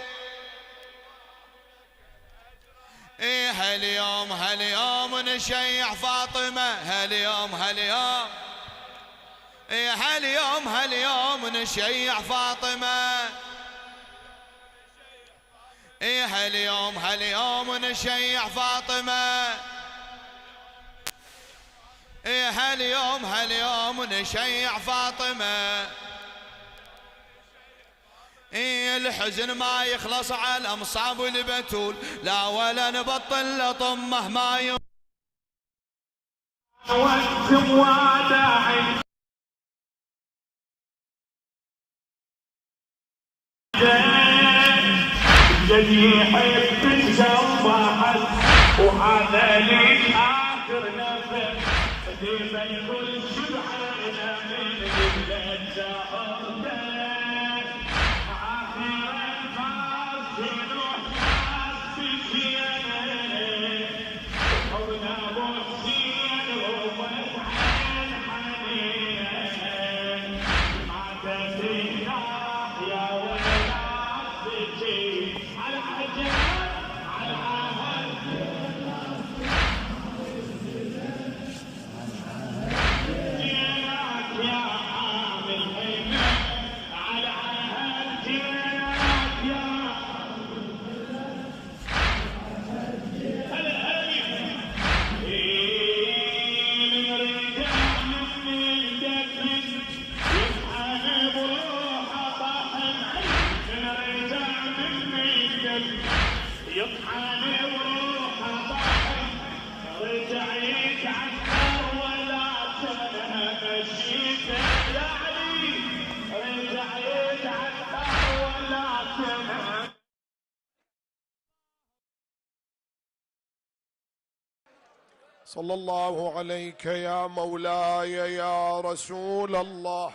S1: هاليوم نشيع فاطمة، هاليوم نشيع فاطمة.
S9: هاليوم نشيع فاطمة، هاليوم نشيع فاطمة. الحزن ما يخلص على أمصاب البتول، لا ولا نبطل لطمه ما يوم
S5: الذي يحب تسوحت، وهذا لي آخر نفس ديما يقول سبحانه من قبل زهرته. آخر الفاس يروح ناس بزينه، حولنا بوسين ومسعين حنينه، ما تسينا يا ولد بجي على عجل على عهد. جيناك يا عامل حمى على عهد، جيناك يا من رجال من دفن يطحن بروحه طحن، من رجال من دفن يطحن بروحه طحن، رجع يتعثر ولا سنه مشيته يا علي، رجع يتعثر ولا سنه.
S6: صلى الله عليك يا مولاي يا رسول الله.